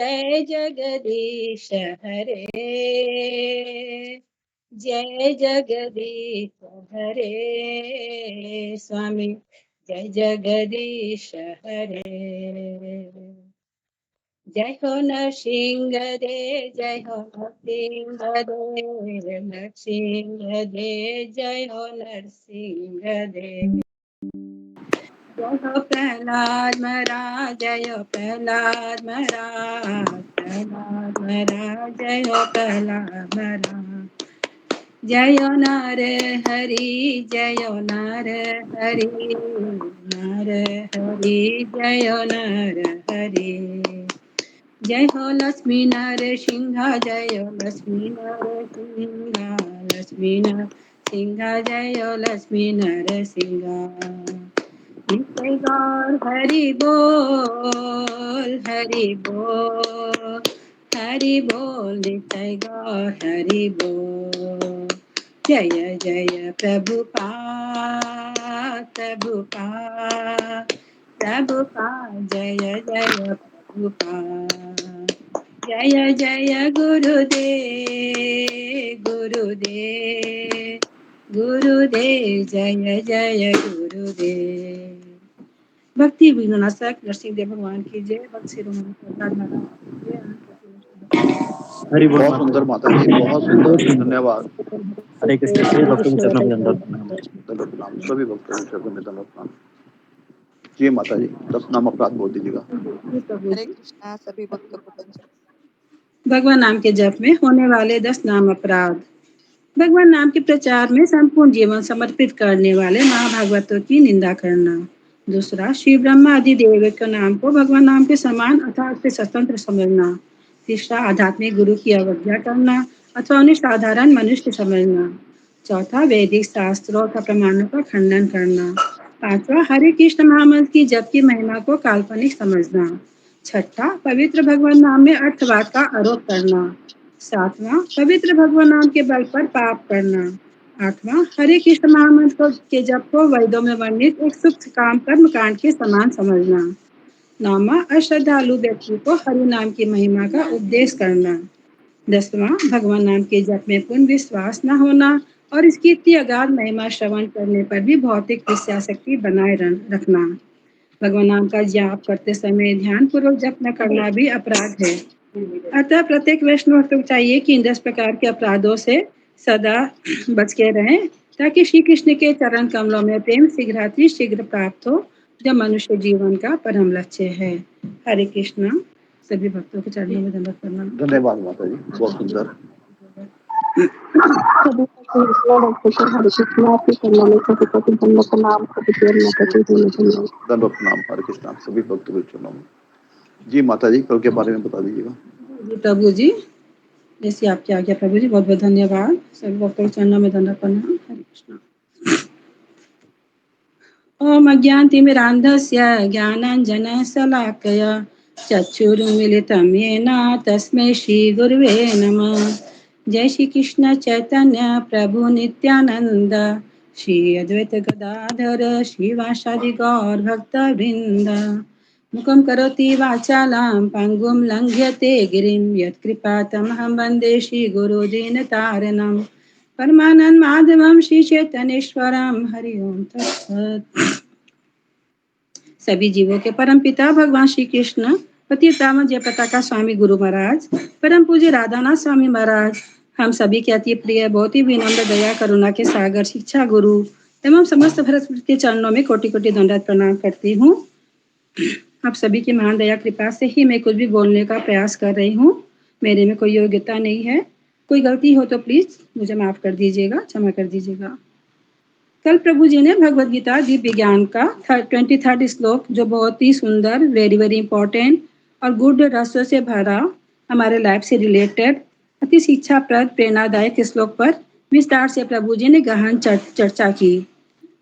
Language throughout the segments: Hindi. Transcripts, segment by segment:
जय जगदीश हरे, जय जगदीश हरे स्वामी, जय जगदीश हरे। जय हो नरसिंह दे, जय हो नरसिंह दे, नरसिंह दे, जय हो नरसिंह दे। जय हो प्रहलाद महाराज, जय हो प्रहलाद महाराज, प्रहलाद महाराज, जय हो प्रहलाद महाराज। जय हो नर हरि, जय हो नर हरि, नर हरि, जय हो नर हरि। जय हो लक्ष्मी नरसिंह, जय हो लक्ष्मी नरसिंह, लक्ष्मी नरसिंह, जय हो लक्ष्मी नरसिंह। नित्य गौर हरि बोल, हरि बोल, हरि बोल, नित्य गौर हरि बोल। जय जय प्रभुपाद, प्रभुपाद, प्रभुपाद, जय जय प्रभुपाद। जय जय गुरुदेव, गुरुदेव, गुरुदेव, जय जय गुरुदेव। भक्ति विनाशक नरसिंहदेव भगवान की जय। भक्त शिरोमणि प्रसाद महाराज की जय। हरि बोल बहुत सुंदर माता जी, बहुत सुंदर, धन्यवाद। हरे कृष्ण। सभी भक्तों के चरणों में दंडवत प्रणाम। दंडवत प्रणाम, सभी भक्तों के चरणों में दंडवत प्रणाम। जी माता जी, 10 नाम अपराध बोल दीजिएगा। हरे कृष्णा। सभी भक्तों को दंडवत। भगवान नाम के जप में होने वाले 10 नाम अपराध। भगवान नाम के प्रचार में संपूर्ण जीवन समर्पित करने वाले महाभागवतों की निंदा करना। दूसरा, श्री ब्रह्मा आदि देव के नाम को भगवान नाम के समान अथवा उससे स्वतंत्र समझना। तीसरा, आध्यात्मिक गुरु की अवज्ञा करना अथवा उन्हें साधारण मनुष्य समझना। चौथा, वैदिक शास्त्रों का प्रमाणों का खंडन करना। पांचवा, हरे कृष्ण महामंत्र की जप की महिमा को काल्पनिक समझना। छठा, पवित्र भगवान नाम में अर्थवाद का आरोप करना। सातवां, पवित्र भगवान नाम के बल पर पाप करना। आठवां, हरे कृष्ण महामंत्र के जप को वेदों में वर्णित एक सूक्ष्म काम कर्म कांड के समान समझना। नौवां, अश्रद्धालु व्यक्ति को हरि नाम की महिमा का उपदेश करना। 10वां, भगवान नाम के जप में पूर्ण विश्वास न होना और इसकी इतनी अगाध महिमा श्रवण करने पर भी भौतिक विषयासक्ति बनाए रखना। भगवान नाम का जाप करते समय ध्यान पूर्वक जप न करना भी अपराध है। अतः प्रत्येक वैष्णव को चाहिए कि इन 10 प्रकार के अपराधों से सदा बच के रहें, ताकि श्री कृष्ण के चरण कमलों में प्रेम शीघ्र प्राप्त हो, जो मनुष्य जीवन का परम लक्ष्य है। हरे कृष्णा। सभी भक्तों के चरणों में दंडवत प्रणाम। धन्यवाद माता जी, बहुत सुंदर। सभी दंडवत प्रणाम, हरे कृष्णा, सभी भक्तों के चरणों में। जी माता जी, कल के बारे में बता दीजिएगा। जी प्रभु जी, जैसे आपकी आज्ञा प्रभु जी। बहुत बहुत धन्यवाद। सभी भक्तों के चरणों में दंडवत प्रणाम। हरे कृष्णा। ओम अज्ञानतिमिरान्धस्य ज्ञानाञ्जनशलाकया चक्षुरुन्मिलितं येन तस्मै श्रीगुरुवे नमः। जय श्री कृष्ण चैतन्य प्रभु नित्यानंद, श्री अद्वैत गदाधर श्रीवासादि गौर भक्तवृंद। मुखं करोति वाचालं पङ्गुं लङ्घ्यते गिरिं, यत्कृपातमहं वन्दे श्रीगुरुदीनतारिणं। परमानंद माधवम श्री चैतन्येश्वरम। हरि ओम तत्सत। सभी जीवों के परम पिता भगवान श्री कृष्ण, पतितामन जय पताका स्वामी गुरु महाराज, परम पूज्य राधानाथ स्वामी महाराज, हम सभी के अति प्रिय बहुत ही विनम्र दया करुणा के सागर शिक्षा गुरु एवं समस्त भरत के चरणों में कोटि कोटि दंडवत प्रणाम करती हूँ। आप सभी की महान दया कृपा से ही मैं कुछ भी बोलने का प्रयास कर रही हूँ। मेरे में कोई योग्यता नहीं है। कोई गलती हो तो प्लीज मुझे माफ कर दीजिएगा, क्षमा कर दीजिएगा। कल प्रभु जी ने भगवत गीता दिव्य ज्ञान का 23rd श्लोक, जो बहुत ही सुंदर, वेरी वेरी इंपॉर्टेंट और गुड रसों से भरा, हमारे लाइफ से रिलेटेड अति शिक्षाप्रद प्रेरणादायक श्लोक पर विस्तार से प्रभु जी ने गहन चर्चा की।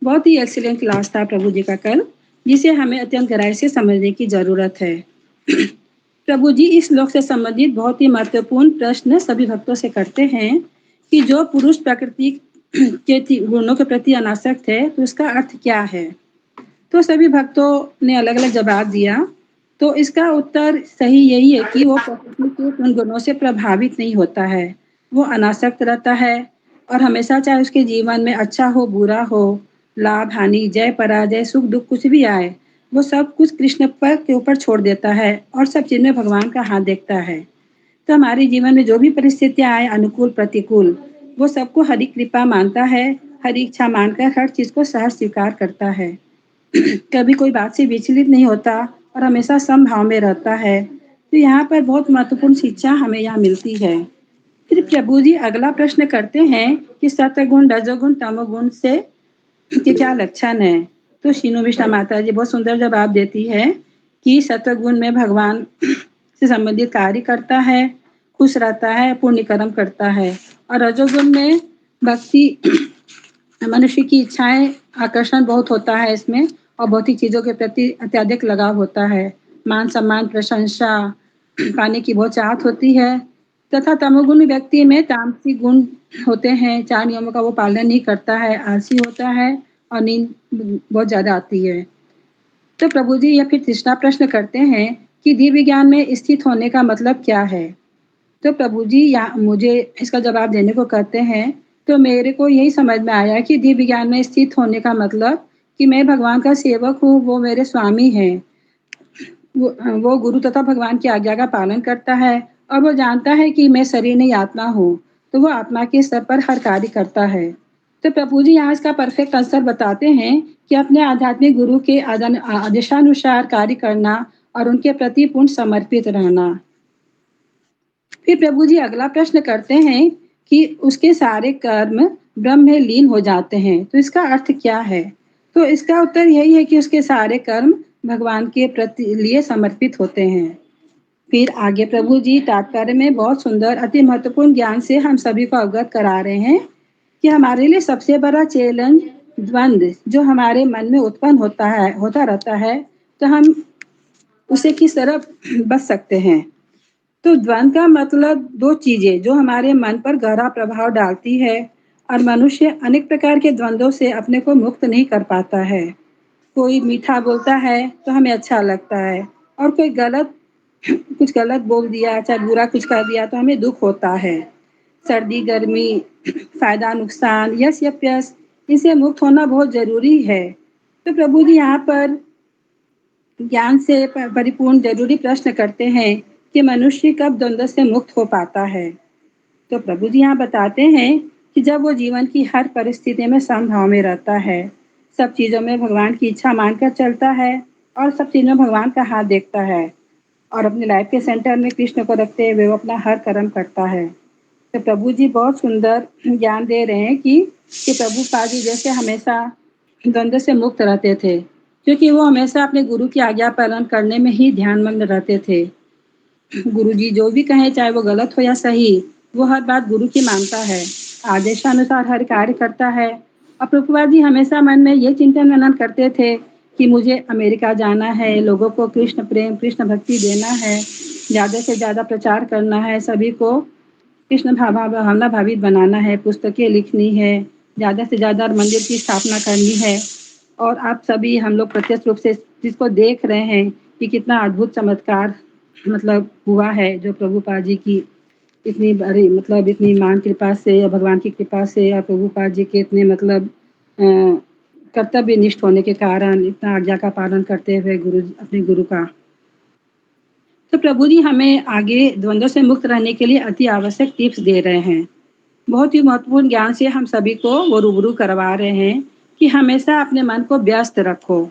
बहुत ही एक्सीलेंट क्लास था प्रभु जी का कल, जिसे हमें अत्यंत गहराई से समझने की जरूरत है। प्रभु जी इस श्लोक से संबंधित बहुत ही महत्वपूर्ण प्रश्न सभी भक्तों से करते हैं कि जो पुरुष प्रकृति के गुणों के प्रति अनासक्त है तो उसका अर्थ क्या है। तो सभी भक्तों ने अलग अलग जवाब दिया। तो इसका उत्तर सही यही है कि वो प्रकृति के उन गुणों से प्रभावित नहीं होता है। वो अनासक्त रहता है और हमेशा चाहे उसके जीवन में अच्छा हो बुरा हो, लाभ हानि, जय पराजय, सुख दुख कुछ भी आए, वो सब कुछ कृष्ण पर के ऊपर छोड़ देता है और सब चीज में भगवान का हाथ देखता है। तो हमारे जीवन में जो भी परिस्थितियां आए, अनुकूल प्रतिकूल, वो सबको हरि कृपा मानता है, हरि इच्छा मानकर हर चीज को सहज स्वीकार करता है। कभी कोई बात से विचलित नहीं होता और हमेशा समभाव में रहता है। तो यहाँ पर बहुत महत्वपूर्ण शिक्षा हमें यहाँ मिलती है। फिर प्रभु जी अगला प्रश्न करते हैं कि सतगुण, रजोगुण, तमोगुण से के क्या लक्षण है। तो शीनु मिश्रा माता जी बहुत सुंदर जवाब देती है कि सतगुण में भगवान से संबंधित कार्य करता है, खुश रहता है, पुण्य कर्म करता है। और रजोगुण में भक्ति, मनुष्य की इच्छाएं, आकर्षण बहुत होता है इसमें और भौतिक चीजों के प्रति अत्यधिक लगाव होता है। मान सम्मान, प्रशंसा पाने की बहुत चाहत होती है। तथा तमोगुण व्यक्ति में तामसिक गुण होते हैं, 4 नियमों का वो पालन नहीं करता है, आलसी होता है और नींद बहुत ज्यादा आती है। तो प्रभु जी यह फिर तीसरा प्रश्न करते हैं कि दिव्य ज्ञान में स्थित होने का मतलब क्या है। तो प्रभु जी यहाँ मुझे इसका जवाब देने को कहते हैं। तो मेरे को यही समझ में आया कि दिव्य ज्ञान में स्थित होने का मतलब कि मैं भगवान का सेवक हूँ, वो मेरे स्वामी हैं। वो गुरु तथा भगवान की आज्ञा का पालन करता है और वो जानता है कि मैं शरीर नहीं आत्मा हूँ। तो वो आत्मा के स्तर पर हर कार्य करता है। तो प्रभु जी यहाँ इसका परफेक्ट आंसर बताते हैं कि अपने आध्यात्मिक गुरु के आदेशानुसार कार्य करना और उनके प्रति पूर्ण समर्पित रहना। फिर प्रभु जी अगला प्रश्न करते हैं कि उसके सारे कर्म ब्रह्म में लीन हो जाते हैं। तो इसका अर्थ क्या है। तो इसका उत्तर यही है कि उसके सारे कर्म भगवान के प्रति लिए समर्पित होते हैं। फिर आगे प्रभु जी तात्पर्य में बहुत सुंदर अति महत्वपूर्ण ज्ञान से हम सभी को अवगत करा रहे हैं कि हमारे लिए सबसे बड़ा चैलेंज द्वंद्व जो हमारे मन में उत्पन्न होता रहता है, तो हम उसे किस तरह बच सकते हैं। तो द्वंद का मतलब 2 चीजें जो हमारे मन पर गहरा प्रभाव डालती है और मनुष्य अनेक प्रकार के द्वंद्वों से अपने को मुक्त नहीं कर पाता है। कोई मीठा बोलता है तो हमें अच्छा लगता है और कोई कुछ गलत बोल दिया, चाहे बुरा कुछ कर दिया तो हमें दुख होता है। सर्दी गर्मी, फायदा नुकसान, यस यस, इनसे मुक्त होना बहुत जरूरी है। तो प्रभु जी यहाँ पर ज्ञान से परिपूर्ण जरूरी प्रश्न करते हैं कि मनुष्य कब द्वंद्व से मुक्त हो पाता है। तो प्रभु जी यहाँ बताते हैं कि जब वो जीवन की हर परिस्थिति में समभाव में रहता है, सब चीजों में भगवान की इच्छा मानकर चलता है और सब चीजों में भगवान का हाथ देखता है और अपनी लाइफ के सेंटर में कृष्ण को रखते हुए वो अपना हर कर्म करता है। तो प्रभु जी बहुत सुंदर ज्ञान दे रहे हैं कि प्रभु पाजी जैसे हमेशा द्वंद्व से मुक्त रहते थे, क्योंकि वो हमेशा अपने गुरु की आज्ञा पालन करने में ही ध्यानमग्न रहते थे। गुरु जी जो भी कहें, चाहे वो गलत हो या सही, वो हर बात गुरु की मानता है, आदेशानुसार हर कार्य करता है। और प्रभुपाद जी हमेशा मन में ये चिंतन मनन करते थे कि मुझे अमेरिका जाना है, लोगों को कृष्ण प्रेम कृष्ण भक्ति देना है, ज़्यादा से ज़्यादा प्रचार करना है, सभी को कृष्ण भावना भावित बनाना है, पुस्तकें लिखनी है, ज़्यादा से ज़्यादा मंदिर की स्थापना करनी है। और आप सभी हम लोग प्रत्यक्ष रूप से जिसको देख रहे हैं कि कितना अद्भुत चमत्कार मतलब हुआ है, जो प्रभुपाद जी की इतनी बड़ी मतलब इतनी महान कृपा से या भगवान की कृपा से या प्रभुपाद जी के इतने मतलब कर्तव्य निष्ठ होने के कारण इतना आज्ञा का पालन करते हुए अपने गुरु का। तो प्रभु जी हमें आगे द्वंद्व से मुक्त रहने के लिए अति आवश्यक टिप्स दे रहे हैं। बहुत ही महत्वपूर्ण ज्ञान से हम सभी को वो रूबरू करवा रहे हैं कि हमेशा अपने मन को व्यस्त रखो,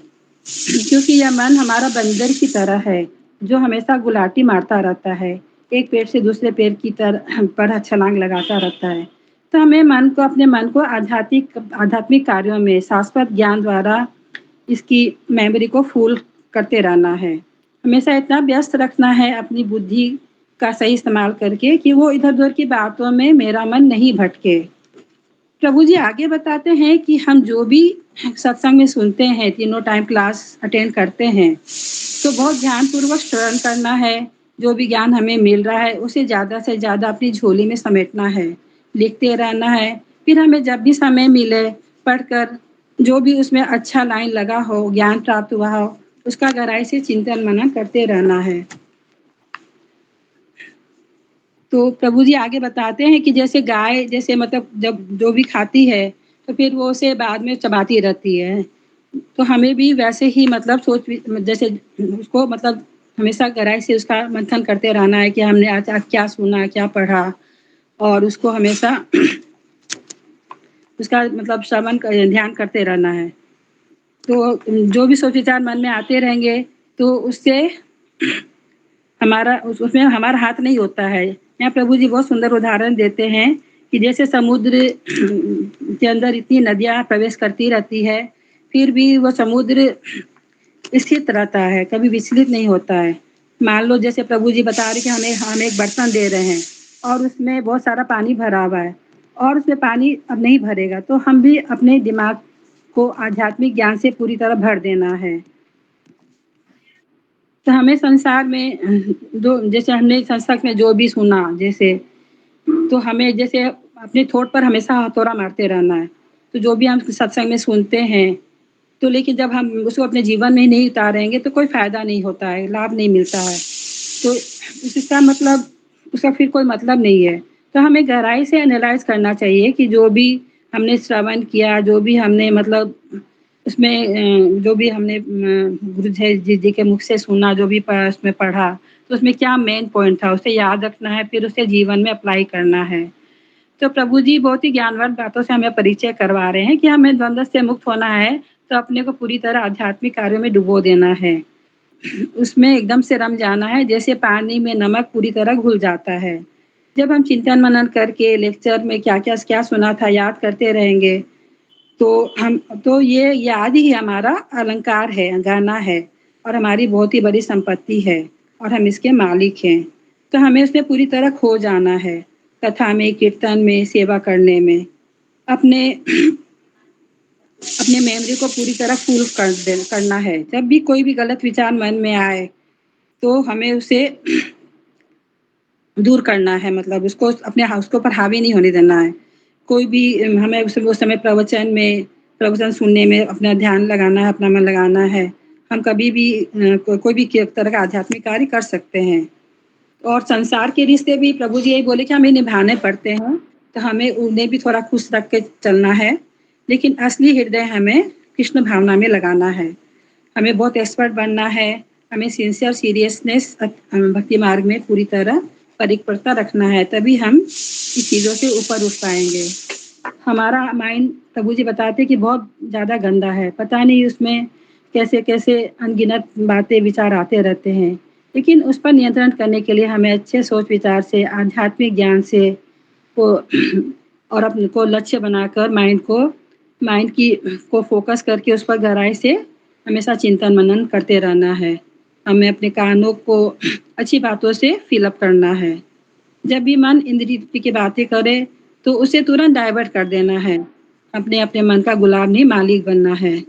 क्योंकि यह मन हमारा बंदर की तरह है जो हमेशा गुलाटी मारता रहता है, एक पेड़ से दूसरे पेड़ की तरह पर छलांग लगाता रहता है। तो हमें अपने मन को आध्यात्मिक कार्यों में शाश्वत ज्ञान द्वारा इसकी मेमोरी को फुल करते रहना है। हमेशा इतना व्यस्त रखना है अपनी बुद्धि का सही इस्तेमाल करके कि वो इधर उधर की बातों में मेरा मन नहीं भटके। प्रभु जी आगे बताते हैं कि हम जो भी सत्संग में सुनते हैं, तीनों टाइम क्लास अटेंड करते हैं, तो बहुत ध्यानपूर्वक श्रवण करना है। जो भी ज्ञान हमें मिल रहा है उसे ज़्यादा से ज़्यादा अपनी झोली में समेटना है, लिखते रहना है। फिर हमें जब भी समय मिले पढ़कर जो भी उसमें अच्छा लाइन लगा हो, ज्ञान प्राप्त हुआ हो, उसका गहराई से चिंतन मनन करते रहना है। तो प्रभु जी आगे बताते हैं कि जैसे गाय जैसे मतलब जब जो भी खाती है तो फिर वो उसे बाद में चबाती रहती है, तो हमें भी वैसे ही मतलब जैसे उसको मतलब हमेशा गहराई से उसका मंथन करते रहना है कि हमने आज क्या सुना, क्या पढ़ा, और उसको हमेशा उसका मतलब श्रवण ध्यान करते रहना है। तो जो भी सोच विचार मन में आते रहेंगे तो उससे उसमें हमारा हाथ नहीं होता है। यहाँ प्रभु जी बहुत सुंदर उदाहरण देते हैं कि जैसे समुद्र के अंदर इतनी नदियाँ प्रवेश करती रहती है, फिर भी वो समुद्र स्थिर रहता है, कभी विचलित नहीं होता है। मान लो जैसे प्रभु जी बता रहे कि हम एक बर्तन दे रहे हैं और उसमें बहुत सारा पानी भरा हुआ है और उसमें पानी अब नहीं भरेगा, तो हम भी अपने दिमाग को आध्यात्मिक ज्ञान से पूरी तरह भर देना है। तो हमें संसार में जो जैसे हमने संसार में जो भी सुना, जैसे तो हमें जैसे अपने थॉट पर हमेशा हथौड़ा मारते रहना है। तो जो भी हम सत्संग में सुनते हैं, तो लेकिन जब हम उसको अपने जीवन में नहीं उतारेंगे तो कोई फायदा नहीं होता है, लाभ नहीं मिलता है। तो इसका मतलब उसका फिर कोई मतलब नहीं है। तो हमें गहराई से एनालाइज करना चाहिए कि जो भी हमने श्रवण किया, जो भी हमने मतलब उसमें जो भी हमने गुरु जी के मुख से सुना, जो भी उसमें पढ़ा, तो उसमें क्या मेन पॉइंट था, उसे याद रखना है, फिर उसे जीवन में अप्लाई करना है। तो प्रभु जी बहुत ही ज्ञानवर्धक बातों से हमें परिचय करवा रहे हैं कि हमें द्वंद्व से मुक्त होना है, तो अपने को पूरी तरह आध्यात्मिक कार्यों में डुबो देना है, उसमें एकदम से रम जाना है, जैसे पानी में नमक पूरी तरह घुल जाता है। जब हम चिंतन मनन करके लेक्चर में क्या क्या क्या सुना था याद करते रहेंगे, तो ये याद ही हमारा अलंकार है, गाना है, और हमारी बहुत ही बड़ी संपत्ति है और हम इसके मालिक हैं। तो हमें उसमें पूरी तरह खो जाना है, कथा में, कीर्तन में, सेवा करने में, अपने अपने मेमोरी को पूरी तरह फुल करना है। जब भी कोई भी गलत विचार मन में आए तो हमें उसे दूर करना है, मतलब उसको अपने उसके ऊपर हावी नहीं होने देना है। कोई भी हमें उस समय प्रवचन सुनने में अपना ध्यान लगाना है, अपना मन लगाना है। हम कभी भी कोई भी तरह का आध्यात्मिक कार्य कर सकते हैं। और संसार के रिश्ते भी प्रभु जी यही बोले कि हमें निभाने पड़ते हैं, तो हमें उन्हें भी थोड़ा खुश रख के चलना है, लेकिन असली हृदय हमें कृष्ण भावना में लगाना है। हमें बहुत एक्सपर्ट बनना है, हमें सिंसियर सीरियसनेस भक्ति मार्ग में पूरी तरह परिपक्वता रखना है, तभी हम इस चीज़ों से ऊपर उठ पाएंगे। हमारा माइंड प्रभु जी बताते कि बहुत ज़्यादा गंदा है, पता नहीं उसमें कैसे कैसे अनगिनत बातें विचार आते रहते हैं, लेकिन उस पर नियंत्रण करने के लिए हमें अच्छे सोच विचार से, आध्यात्मिक ज्ञान से को और अपने को लक्ष्य बनाकर माइंड की को फोकस करके उस पर गहराई से हमेशा चिंतन मनन करते रहना है। हमें अपने कानों को अच्छी बातों से फिलअप करना है। जब भी मन इंद्रिय की बातें करे तो उसे तुरंत डाइवर्ट कर देना है। अपने अपने मन का गुलाम नहीं, मालिक बनना है।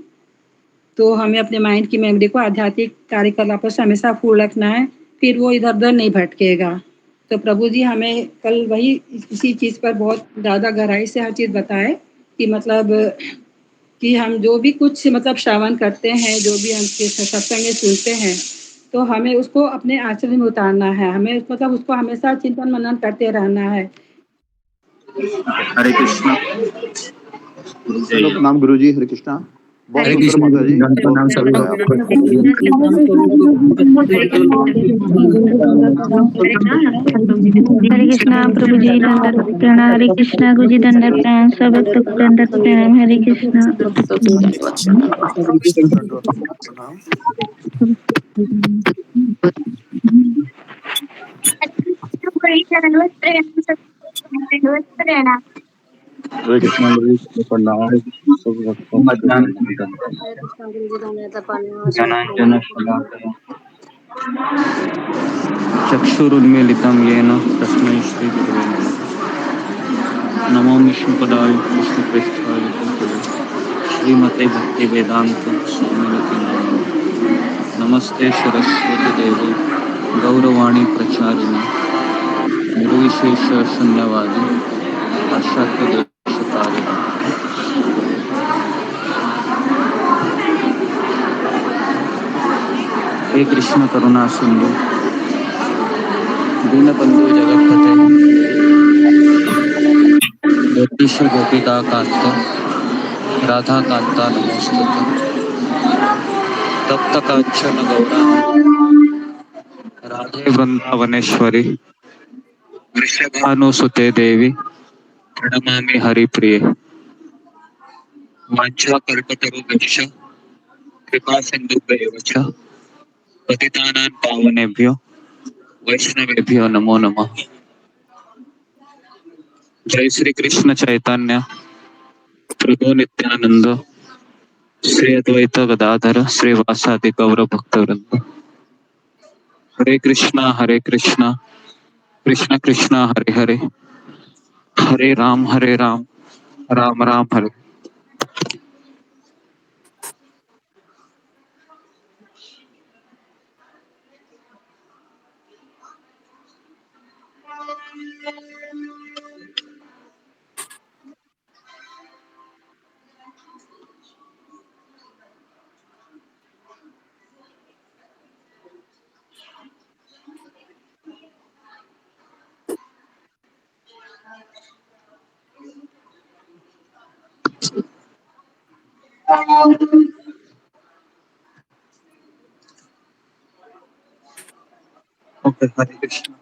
तो हमें अपने माइंड की मेमोरी को आध्यात्मिक कार्यकलापों से हमेशा फुल रखना है, फिर वो इधर उधर नहीं भटकेगा। तो प्रभु जी हमें कल वही इसी चीज़ पर बहुत ज़्यादा गहराई से हर चीज़ बताए कि मतलब कि हम जो भी कुछ मतलब श्रवण करते हैं, जो भी हम सत्संग में सुनते हैं, तो हमें उसको अपने आचरण में उतारना है। हमें मतलब उसको हमेशा चिंतन मनन करते रहना है। हरे कृष्णा। चलो प्रणाम गुरु जी, हरे कृष्णा। बहुत हरे सुंदर कृष्णा माता जी, गुरु जी, बहुत प्रणाम सुंदर सभी बताया आपने। हरे कृष्णा प्रभु जी दंडक प्रणाम। हरे कृष्णा गुरु जी दंडक प्रणाम। सब भक्तों को दंडक प्रणाम। हरे कृष्णा। प्रणाम। हरे कृष्णा गुरु जी, प्रणाम। सभी भक्तों को ज्ञानांजन शलाकया चक्षुरुन्मीलितं येन तस्मै श्री गुरुवे नमः। नमो विष्णुपदाय कृष्णप्रेष्ठाय भूतले श्रीमते भक्ति वेदांत स्वामिनिति नामिने। नमस्ते सरस्वती देवे गौरवाणी प्रचारिणे निर्विशेष शून्यवादी पाश्चात्य देशकारिणे। हे कृष्ण करुणा सिंधु दीनबंधु जगत्पते गोपीश गोपिका कांत राधा कांता नमोस्तुते तप्त कांचन गौरांगी राधे वृंदावनेश्वरी वृषभानुसुते देवी प्रणमामि हरिप्रिये वाञ्छाकल्पतरुभ्यश्च कृपा सिन्धुभ्येव च पतितानां पावनेभ्यो वैष्णवेभ्यो नमो नमः। जय श्री कृष्ण चैतन्य प्रभु नित्यानंद श्री अद्वैत गदाधर श्रीवासादि गौर भक्तवृंद। हरे कृष्णा कृष्ण कृष्णा हरे हरे हरे राम राम राम हरे। ओके हरे कृष्ण।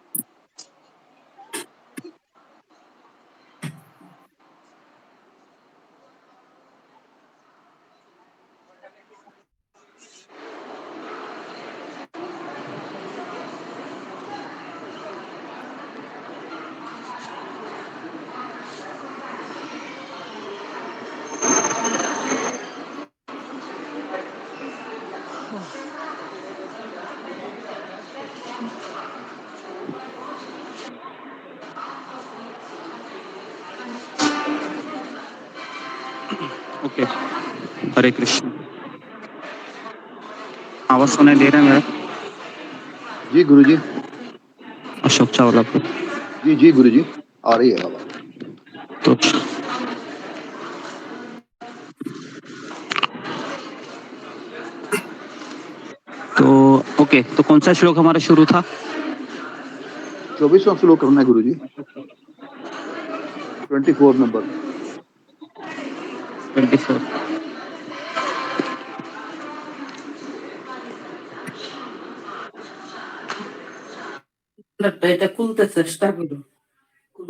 ओके हरे कृष्ण। आवाज सुनाई दे रहा है मेरा? जी गुरुजी। अशोक चावला को जी जी गुरुजी, आ रही है आवाज। तो ओके, तो कौन सा श्लोक हमारा शुरू था? 24वां श्लोक करना है गुरुजी, 24 नंबर। 24। लगता है এটা খুলতে চেষ্টা করো কোন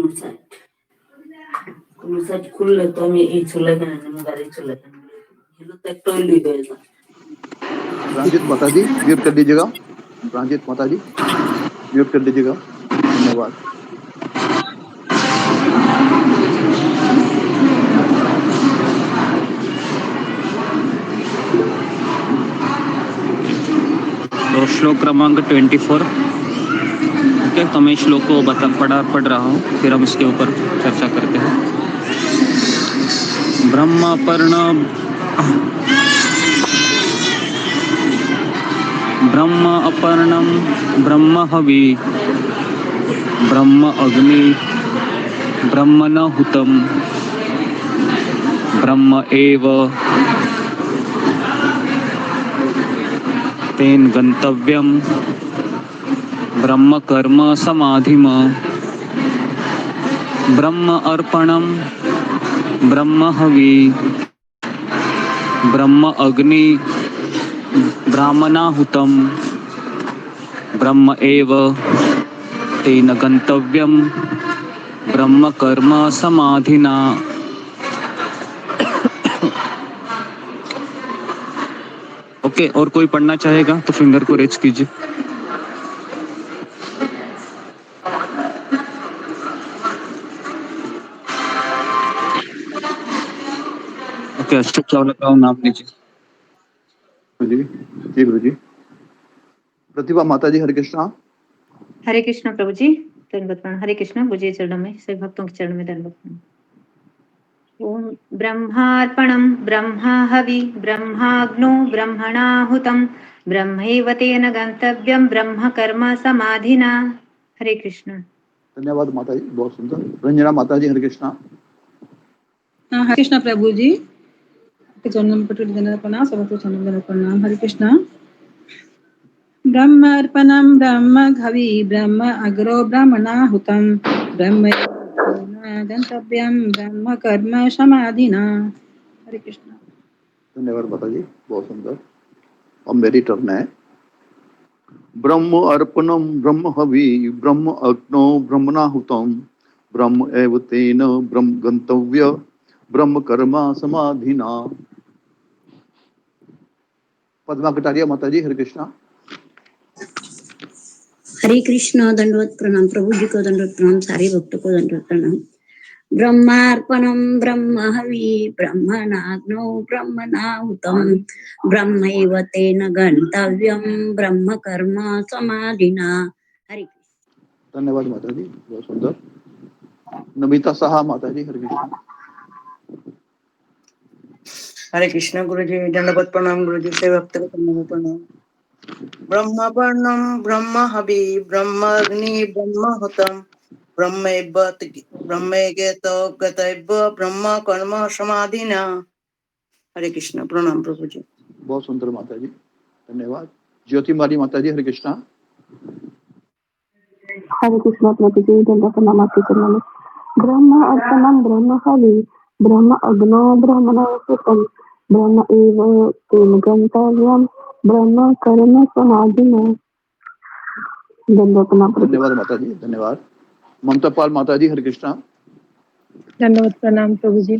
সাইট খুললে তো আমি এই চলে গেলে আমি গাড়ি চলে গেলে এগুলো তো একটা ওইলি হয়ে যায়। रंजित माता जी म्यूट कर दीजिएगा। रंजित माता जी म्यूट कर दीजिएगा, धन्यवाद। तो श्लोक क्रमांक 24। ओके, तो मैं श्लोक को पढ़ रहा हूँ, फिर हम इसके ऊपर चर्चा करते हैं। ब्रह्म अपर्णम ब्रह्म हवि ब्रह्म अग्नि ब्रह्म न हुतम ब्रह्म एव तेन गंतव्यम ब्रह्म कर्म समाधिम ब्रह्म अर्पणम ब्रह्म हवि ब्रह्म अग्नि ब्राह्मणाहुतम ब्रह्म एव तेन गंतव्यम ब्रह्म कर्म समाधिना। ओके, और कोई पढ़ना चाहेगा तो फिंगर को रेज कीजिए। ओके, अशोक चावला का नाम लीजिए। जी जी गुरुजी। प्रतिभा माता जी हरे कृष्णा। हरे कृष्ण प्रभु जी, दंडवत प्रणाम। हरे कृष्ण गुरुजी चरणों में, सभी भक्तों के चरणों में दंडवत प्रणाम। ओम ब्रह्मार्पणं ब्रह्मा हवि ब्रह्माग्नो ब्रह्मणाहुतं ब्रह्मैव तेन गंतव्यं ब्रह्म कर्म समाधिना। हरे कृष्ण। धन्यवाद माता जी, बहुत सुंदर। रंजना माता जी हरे कृष्णा। हरे कृष्णा प्रभु जी के चरणों में पटुल देना प्रणाम, सबको चरणों में देना प्रणाम। हरे कृष्णा। ब्रह्मार्पणं ब्रह्मघवि ब्रह्म अग्रो ब्रह्मणाहुतं ब्रह्म गंतव्यम ब्रह्म कर्म समाधिना। हरे कृष्ण। धन्यवाद माता जी, बहुत सुंदर। अब मेरी टर्न है। ब्रह्म अर्पणम ब्रह्म हवि ब्रह्म अग्नो ब्रह्मणाहुतम ब्रह्म एव तेन ब्रह्म गंतव्य ब्रह्म कर्मा समाधिना। पद्मा कटारिया माता जी, हरे कृष्णा। हरे कृष्ण। दंडवत प्रणाम। प्रभु जी को दंडवत प्रणाम, सारे भक्तों को दंडवत प्रणाम। ब्रह्मार्पणम ब्रह्म हवि ब्रह्मणाग्नो ब्रह्मणाहुतम ब्रह्मैव तेन गंतव्यम ब्रह्म कर्म समाधिना। हरे कृष्ण। धन्यवाद माता जी, बहुत सुंदर। नमिता साहा माता जी, हरे कृष्णा। हरे कृष्ण गुरु जी, दंडवत प्रणाम गुरु जी, से भक्त को प्रणाम। ब्रह्म वर्णम ब्रह्म हवि ब्रह्म अग्नि ब्रह्म हुतम ब्रह्मेगेत गतैव ब्रह्म कर्म समाधिना। हरे कृष्ण, प्रणाम प्रभु जी। बहुत सुंदर माता जी, धन्यवाद। ज्योति मारी माता जी, हरे कृष्णा। हरे कृष्ण प्रभु जी, दंडवत प्रणाम आपके चरणों में। ब्रह्म अर्पणम ब्रह्म हवि ब्रह्म अग्नो ब्रह्मणाहुतम ब्रह्म एव तेन गंतव्यम ब्रह्म कर्म समाधिना। दंडवत प्रणाम प्रभु। धन्यवाद माता जी, धन्यवाद। ममता पाल माता जी, हरे कृष्णा। दंडवत प्रणाम प्रभु जी।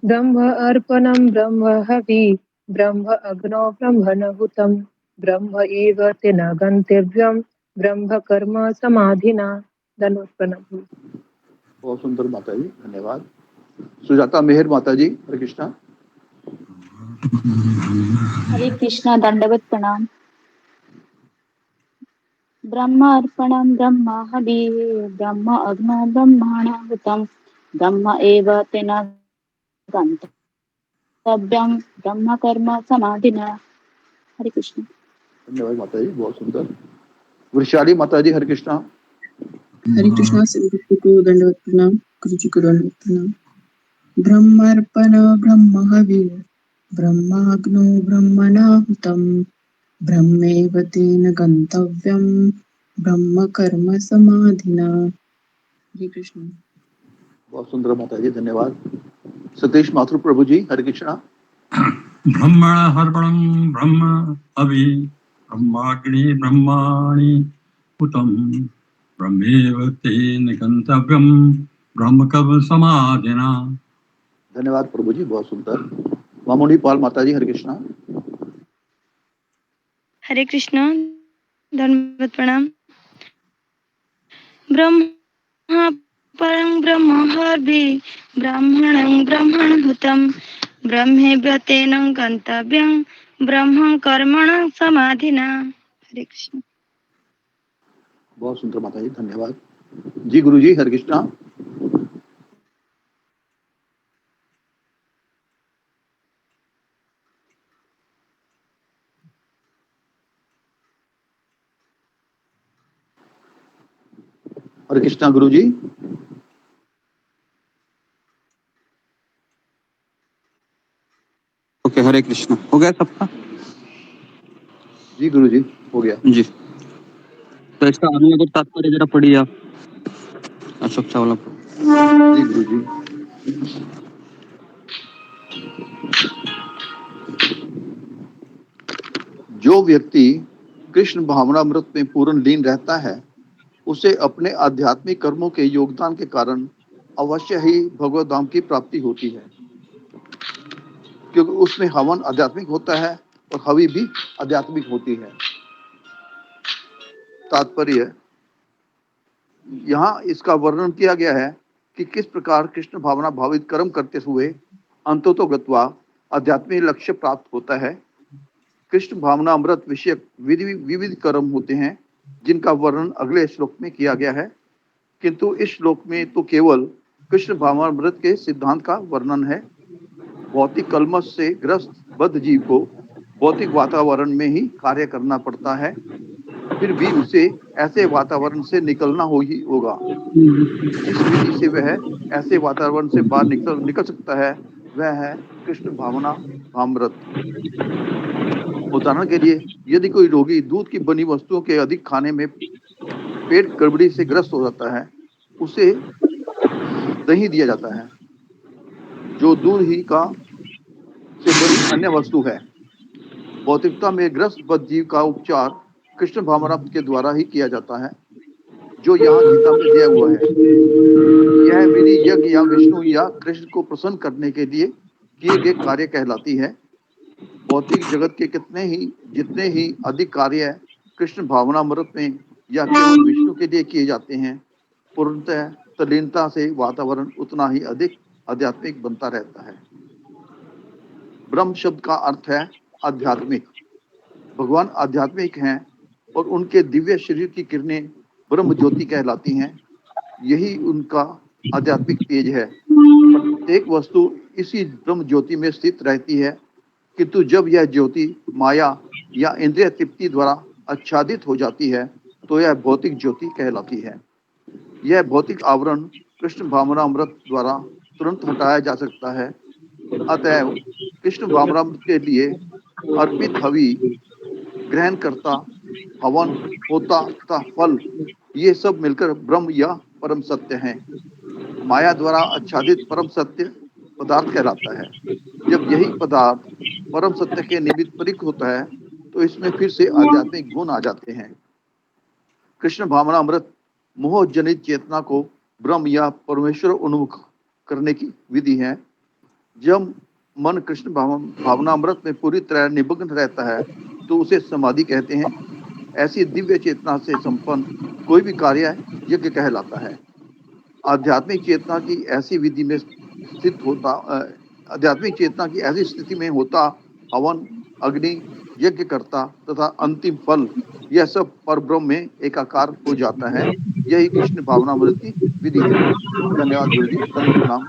ब्रह्म अर्पणम ब्रह्म हवि ब्रह्म अग्नो ब्रह्मणहुतम ब्रह्म एव तेन गंतव्यम ब्रह्म कर्म समाधिना। दंडवत प्रणाम प्रभु जी। बहुत सुंदर माता जी, धन्यवाद। सुजाता मेहर माता जी, हरे कृष्णा। हरे कृष्णा। दंडवत प्रणाम। ब्रह्म अर्पणं ब्रह्म हविः ब्रह्म अग्नो ब्रह्मणाहुतं ब्रह्म एव तेन गंतव्यं ब्रह्म कर्म समाधिना। हरे कृष्ण। धन्यवाद माता जी, बहुत सुंदर। वृषाली माता जी, हरे कृष्णा। हरे कृष्णा। सभी भक्तों को दंडवत प्रणाम, गुरु जी को दंडवत प्रणाम। ब्रह्मार्पण ब्रह्म हवि ब्रह्माग्नो ब्रह्मणाहुतं ब्रह्मैव तेन गंतव्यं ब्रह्म कर्म समाधिना। हरे कृष्ण। बहुत सुंदर माता जी, धन्यवाद। सतीश माथुर प्रभु जी, हरे कृष्णा। ब्रह्मणर्पणं ब्रह्म हवि ब्रह्माग्नि ब्रह्माणि हुतं ब्रह्मेव तेन गंतव्यं ब्रह्म कर्म समाधिना। धन्यवाद प्रभु जी, बहुत सुंदर। मामुनी पाल माता जी, हरे कृष्णा। हरे कृष्णा। धन्यवाद प्रणाम। ब्रह्मा परं ब्रह्म हवि ब्राह्मणं ब्रह्मणहुतं ब्रह्मेव तेन गंतव्यं ब्रह्म कर्मण समाधिना। हरे कृष्ण। बहुत सुंदर माता जी, धन्यवाद। जी गुरु जी, हरे कृष्णा। हरे कृष्णा गुरु जी। ओके, हरे कृष्णा। हो गया सबका? जी गुरु जी, हो गया जी। तो इसका अनुवाद तात्पर्य जरा पढ़िए आप, अशोक चावला। जी गुरु जी। जो व्यक्ति कृष्ण भावनामृत में पूर्ण लीन रहता है उसे अपने आध्यात्मिक कर्मों के योगदान के कारण अवश्य ही भगवत धाम की प्राप्ति होती है, क्योंकि उसमें हवन आध्यात्मिक होता है और हवि भी आध्यात्मिक होती है। तात्पर्य यहाँ इसका वर्णन किया गया है कि किस प्रकार कृष्ण भावना भावित कर्म करते हुए अंततोगत्वा आध्यात्मिक लक्ष्य प्राप्त होता है। कृष्ण भावना अमृत विषयक विविध कर्म होते हैं जिनका वर्णन अगले श्लोक में किया गया है, किंतु इस श्लोक में तो केवल कृष्ण भावनामृत के सिद्धांत का वर्णन है। भौतिक कलमश से ग्रस्त बद्ध जीव को भौतिक वातावरण में ही कार्य करना पड़ता है, फिर भी उसे ऐसे वातावरण से निकलना होगा। जिस विधि से वह ऐसे वातावरण से बाहर निकल सकता है वह है कृष्ण भावना भामृत। उदाहरण के लिए यदि कोई रोगी दूध की बनी वस्तुओं के अधिक खाने में पेट गड़बड़ी से ग्रस्त हो जाता है, उसे दही दिया जाता है, जो दूध ही का से बनी अन्य वस्तु है। भौतिकता में ग्रस्त बद्धजीव का उपचार कृष्ण भावनामृत के द्वारा ही किया जाता है, जो यहाँ गीता में दिया हुआ है। यह विधि यज्ञ या विष्णु या कृष्ण को प्रसन्न करने के लिए किए गए कार्य कहलाती है। भौतिक जगत के जितने ही अधिक कार्य कृष्ण भावनामृत में या केवल विष्णु के लिए किए जाते हैं, पूर्णतः तल्लीनता से वातावरण उतना ही अधिक आध्यात्मिक बनता रहता है। ब्रह्म शब्द का अर्थ है आध्यात्मिक। भगवान आध्यात्मिक हैं और उनके दिव्य शरीर की किरणें ब्रह्म ज्योति कहलाती हैं। यही उनका आध्यात्मिक तेज है। प्रत्येक वस्तु इसी ब्रह्म ज्योति में स्थित रहती है, किंतु जब यह ज्योति माया या इंद्रिय तृप्ति द्वारा आच्छादित हो जाती है तो यह भौतिक ज्योति कहलाती है। यह भौतिक आवरण कृष्ण भावनामृत द्वारा तुरंत हटाया जा सकता है। अतएव कृष्ण भावनामृत के लिए अर्पित हवि, ग्रहण करता, हवन, होता तथा फल, ये सब मिलकर ब्रह्म या परम सत्य हैं। माया द्वारा आच्छादित परम सत्य पदार्थ कहलाता है। जब यही पदार्थ परम सत्य के निमित्त परिक होता है तो इसमें फिर से आध्यात्मिक गुण आ जाते हैं। कृष्ण भावनामृत मोह जनित चेतना को ब्रह्म या परमेश्वर उन्मुख करने की विधि है। जब मन कृष्ण भावनामृत में पूरी तरह निमग्न रहता है तो उसे समाधि कहते हैं। ऐसी दिव्य चेतना से संपन्न कोई भी कार्य यज्ञ कहलाता है। आध्यात्मिक चेतना की ऐसी विधि में स्थित होता आध्यात्मिक चेतना की ऐसी स्थिति में होता, हवन, अग्नि, यज्ञ करता तथा अंतिम फल, यह सब परब्रह्म में एकाकार हो जाता है। यही कृष्ण भावनामृत की विधि है। धन्यवाद गुरु जी, दंडवत प्रणाम।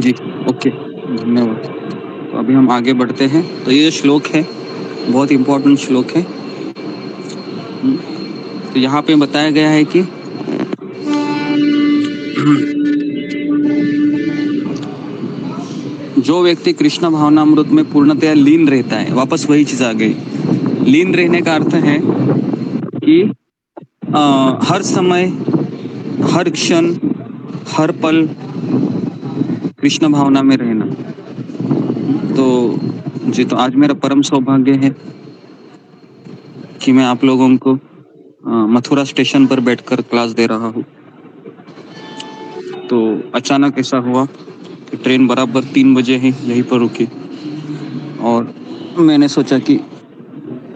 जी, ओके, धन्यवाद। तो अभी हम आगे बढ़ते हैं। तो ये जो श्लोक है बहुत इम्पोर्टेंट श्लोक है। तो यहाँ पे बताया गया है कि जो व्यक्ति कृष्ण भावनामृत में पूर्णतया लीन रहता है, वापस वही चीज आ गई। लीन रहने का अर्थ है कि हर समय, हर क्षण, हर पल कृष्ण भावना में रहना। तो जी, तो आज मेरा परम सौभाग्य है कि मैं आप लोगों को मथुरा स्टेशन पर बैठकर क्लास दे रहा हूँ। तो अचानक ऐसा हुआ कि ट्रेन बराबर 3 बजे ही यहीं पर रुकी और मैंने सोचा कि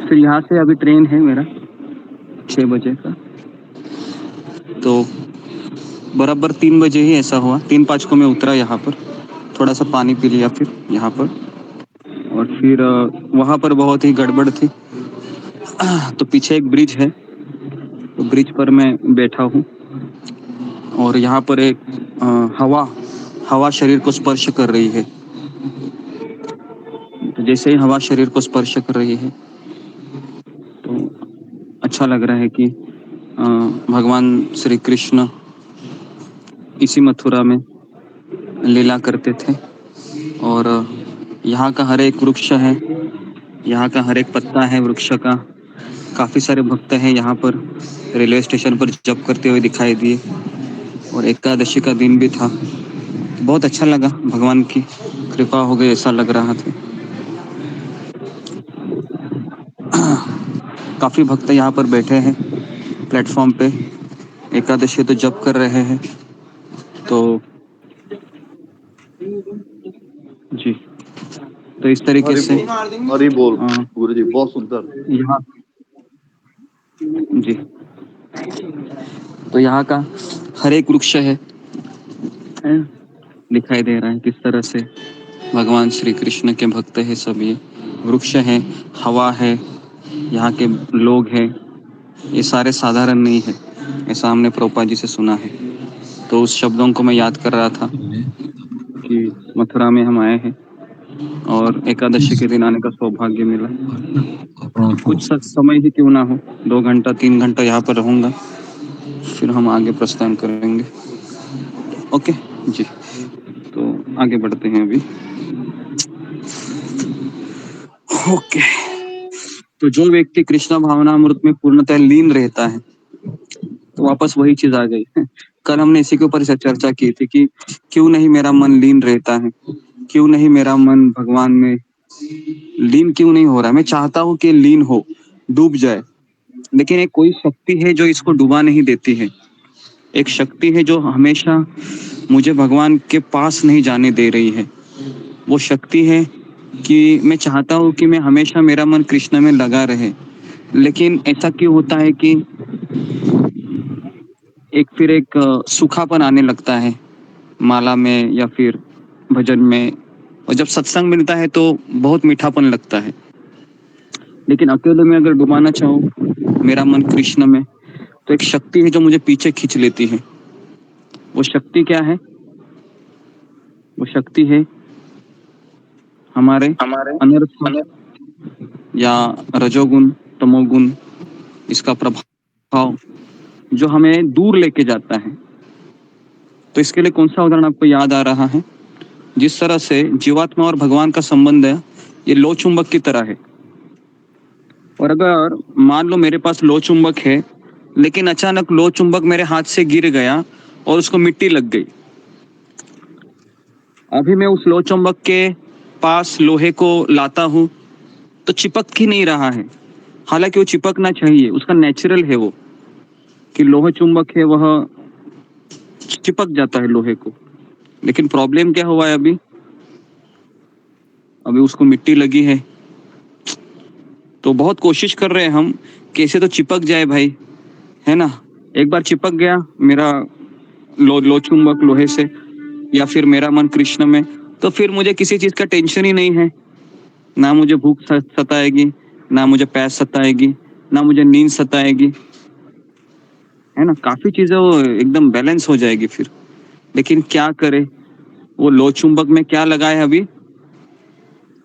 फिर यहाँ से अभी ट्रेन है मेरा 6 बजे का, तो बराबर 3 बजे ही ऐसा हुआ। 3:05 को मैं उतरा यहाँ पर, थोड़ा सा पानी पी लिया फिर यहाँ पर, और फिर वहाँ पर बहुत ही गड़बड़ थी। तो पीछे एक ब्रिज है, तो ब्रिज पर मैं बैठा हूँ और यहाँ पर एक हवा शरीर को स्पर्श कर रही है। तो जैसे ही हवा शरीर को स्पर्श कर रही है तो अच्छा लग रहा है कि भगवान श्री कृष्ण इसी मथुरा में लीला करते थे। और यहाँ का हर एक वृक्ष है, यहाँ का हर एक पत्ता है वृक्ष का। काफ़ी सारे भक्त हैं यहाँ पर, रेलवे स्टेशन पर जप करते हुए दिखाई दिए और एकादशी का दिन भी था। बहुत अच्छा लगा, भगवान की कृपा हो गई ऐसा लग रहा था। काफ़ी भक्त यहाँ पर बैठे हैं प्लेटफॉर्म पे, एकादशी तो जप कर रहे हैं। तो जी, तो इस तरीके से हरि बोल गुरु जी, बहुत सुंदर। यहाँ जी, तो यहाँ का हर एक वृक्ष है, दिखाई दे रहा है किस तरह से भगवान श्री कृष्ण के भक्त है सब। ये वृक्ष है, हवा है, यहाँ के लोग हैं, ये सारे साधारण नहीं है, ऐसा हमने प्रभुपाद जी से सुना है। तो उस शब्दों को मैं याद कर रहा था कि मथुरा में हम आए हैं और एकादशी के दिन आने का सौभाग्य मिला। कुछ समय ही क्यों ना हो, 2 घंटा 3 घंटा यहाँ पर रहूँगा, फिर हम आगे प्रस्थान करेंगे। ओके जी। आगे बढ़ते हैं अभी। ओके, तो जो व्यक्ति कृष्ण भावनामृत में पूर्णतः लीन रहता है, तो वापस वही चीज आ गई। कल हमने इसी के ऊपर चर्चा की थी कि क्यों नहीं मेरा मन लीन रहता है, क्यों नहीं मेरा मन भगवान में लीन क्यों नहीं हो रहा। मैं चाहता हूं कि लीन हो, डूब जाए, लेकिन एक कोई शक्ति है जो इसको डूबा नहीं देती है। एक शक्ति है जो हमेशा मुझे भगवान के पास नहीं जाने दे रही है। वो शक्ति है कि मैं चाहता हूँ कि मैं हमेशा मेरा मन कृष्ण में लगा रहे, लेकिन ऐसा क्यों होता है कि एक सूखापन आने लगता है माला में या फिर भजन में, और जब सत्संग मिलता है तो बहुत मीठापन लगता है। लेकिन अकेले में अगर डुबाना चाहूँ मेरा मन कृष्ण में, तो एक शक्ति है जो मुझे पीछे खींच लेती है। वो शक्ति क्या है? वो शक्ति है हमारे अनर्थ या रजोगुण तमोगुण, इसका प्रभाव जो हमें दूर लेके जाता है। तो इसके लिए कौन सा उदाहरण आपको याद आ रहा है? जिस तरह से जीवात्मा और भगवान का संबंध है, ये लो चुंबक की तरह है। और अगर मान लो मेरे पास लो चुंबक है, लेकिन अचानक लो चुंबक मेरे हाथ से गिर गया और उसको मिट्टी लग गई, अभी मैं उस लो चुंबक के पास लोहे को लाता हूं तो चिपक ही नहीं रहा है। हालांकि वो चिपकना चाहिए, उसका नेचुरल है वो कि लोहा चुंबक है वह चिपक जाता है लोहे को। लेकिन प्रॉब्लम क्या हुआ है? अभी उसको मिट्टी लगी है। तो बहुत कोशिश कर रहे हैं हम कैसे तो चिपक जाए भाई, है ना। एक बार चिपक गया मेरा लो चुंबक लोहे से, या फिर मेरा मन कृष्ण में, तो फिर मुझे किसी चीज का टेंशन ही नहीं है। ना मुझे भूख सताएगी, ना मुझे प्यास सताएगी, ना मुझे नींद सताएगी, है ना। काफी चीजें वो एकदम बैलेंस हो जाएगी फिर। लेकिन क्या करे, वो लो चुंबक में क्या लगा है? अभी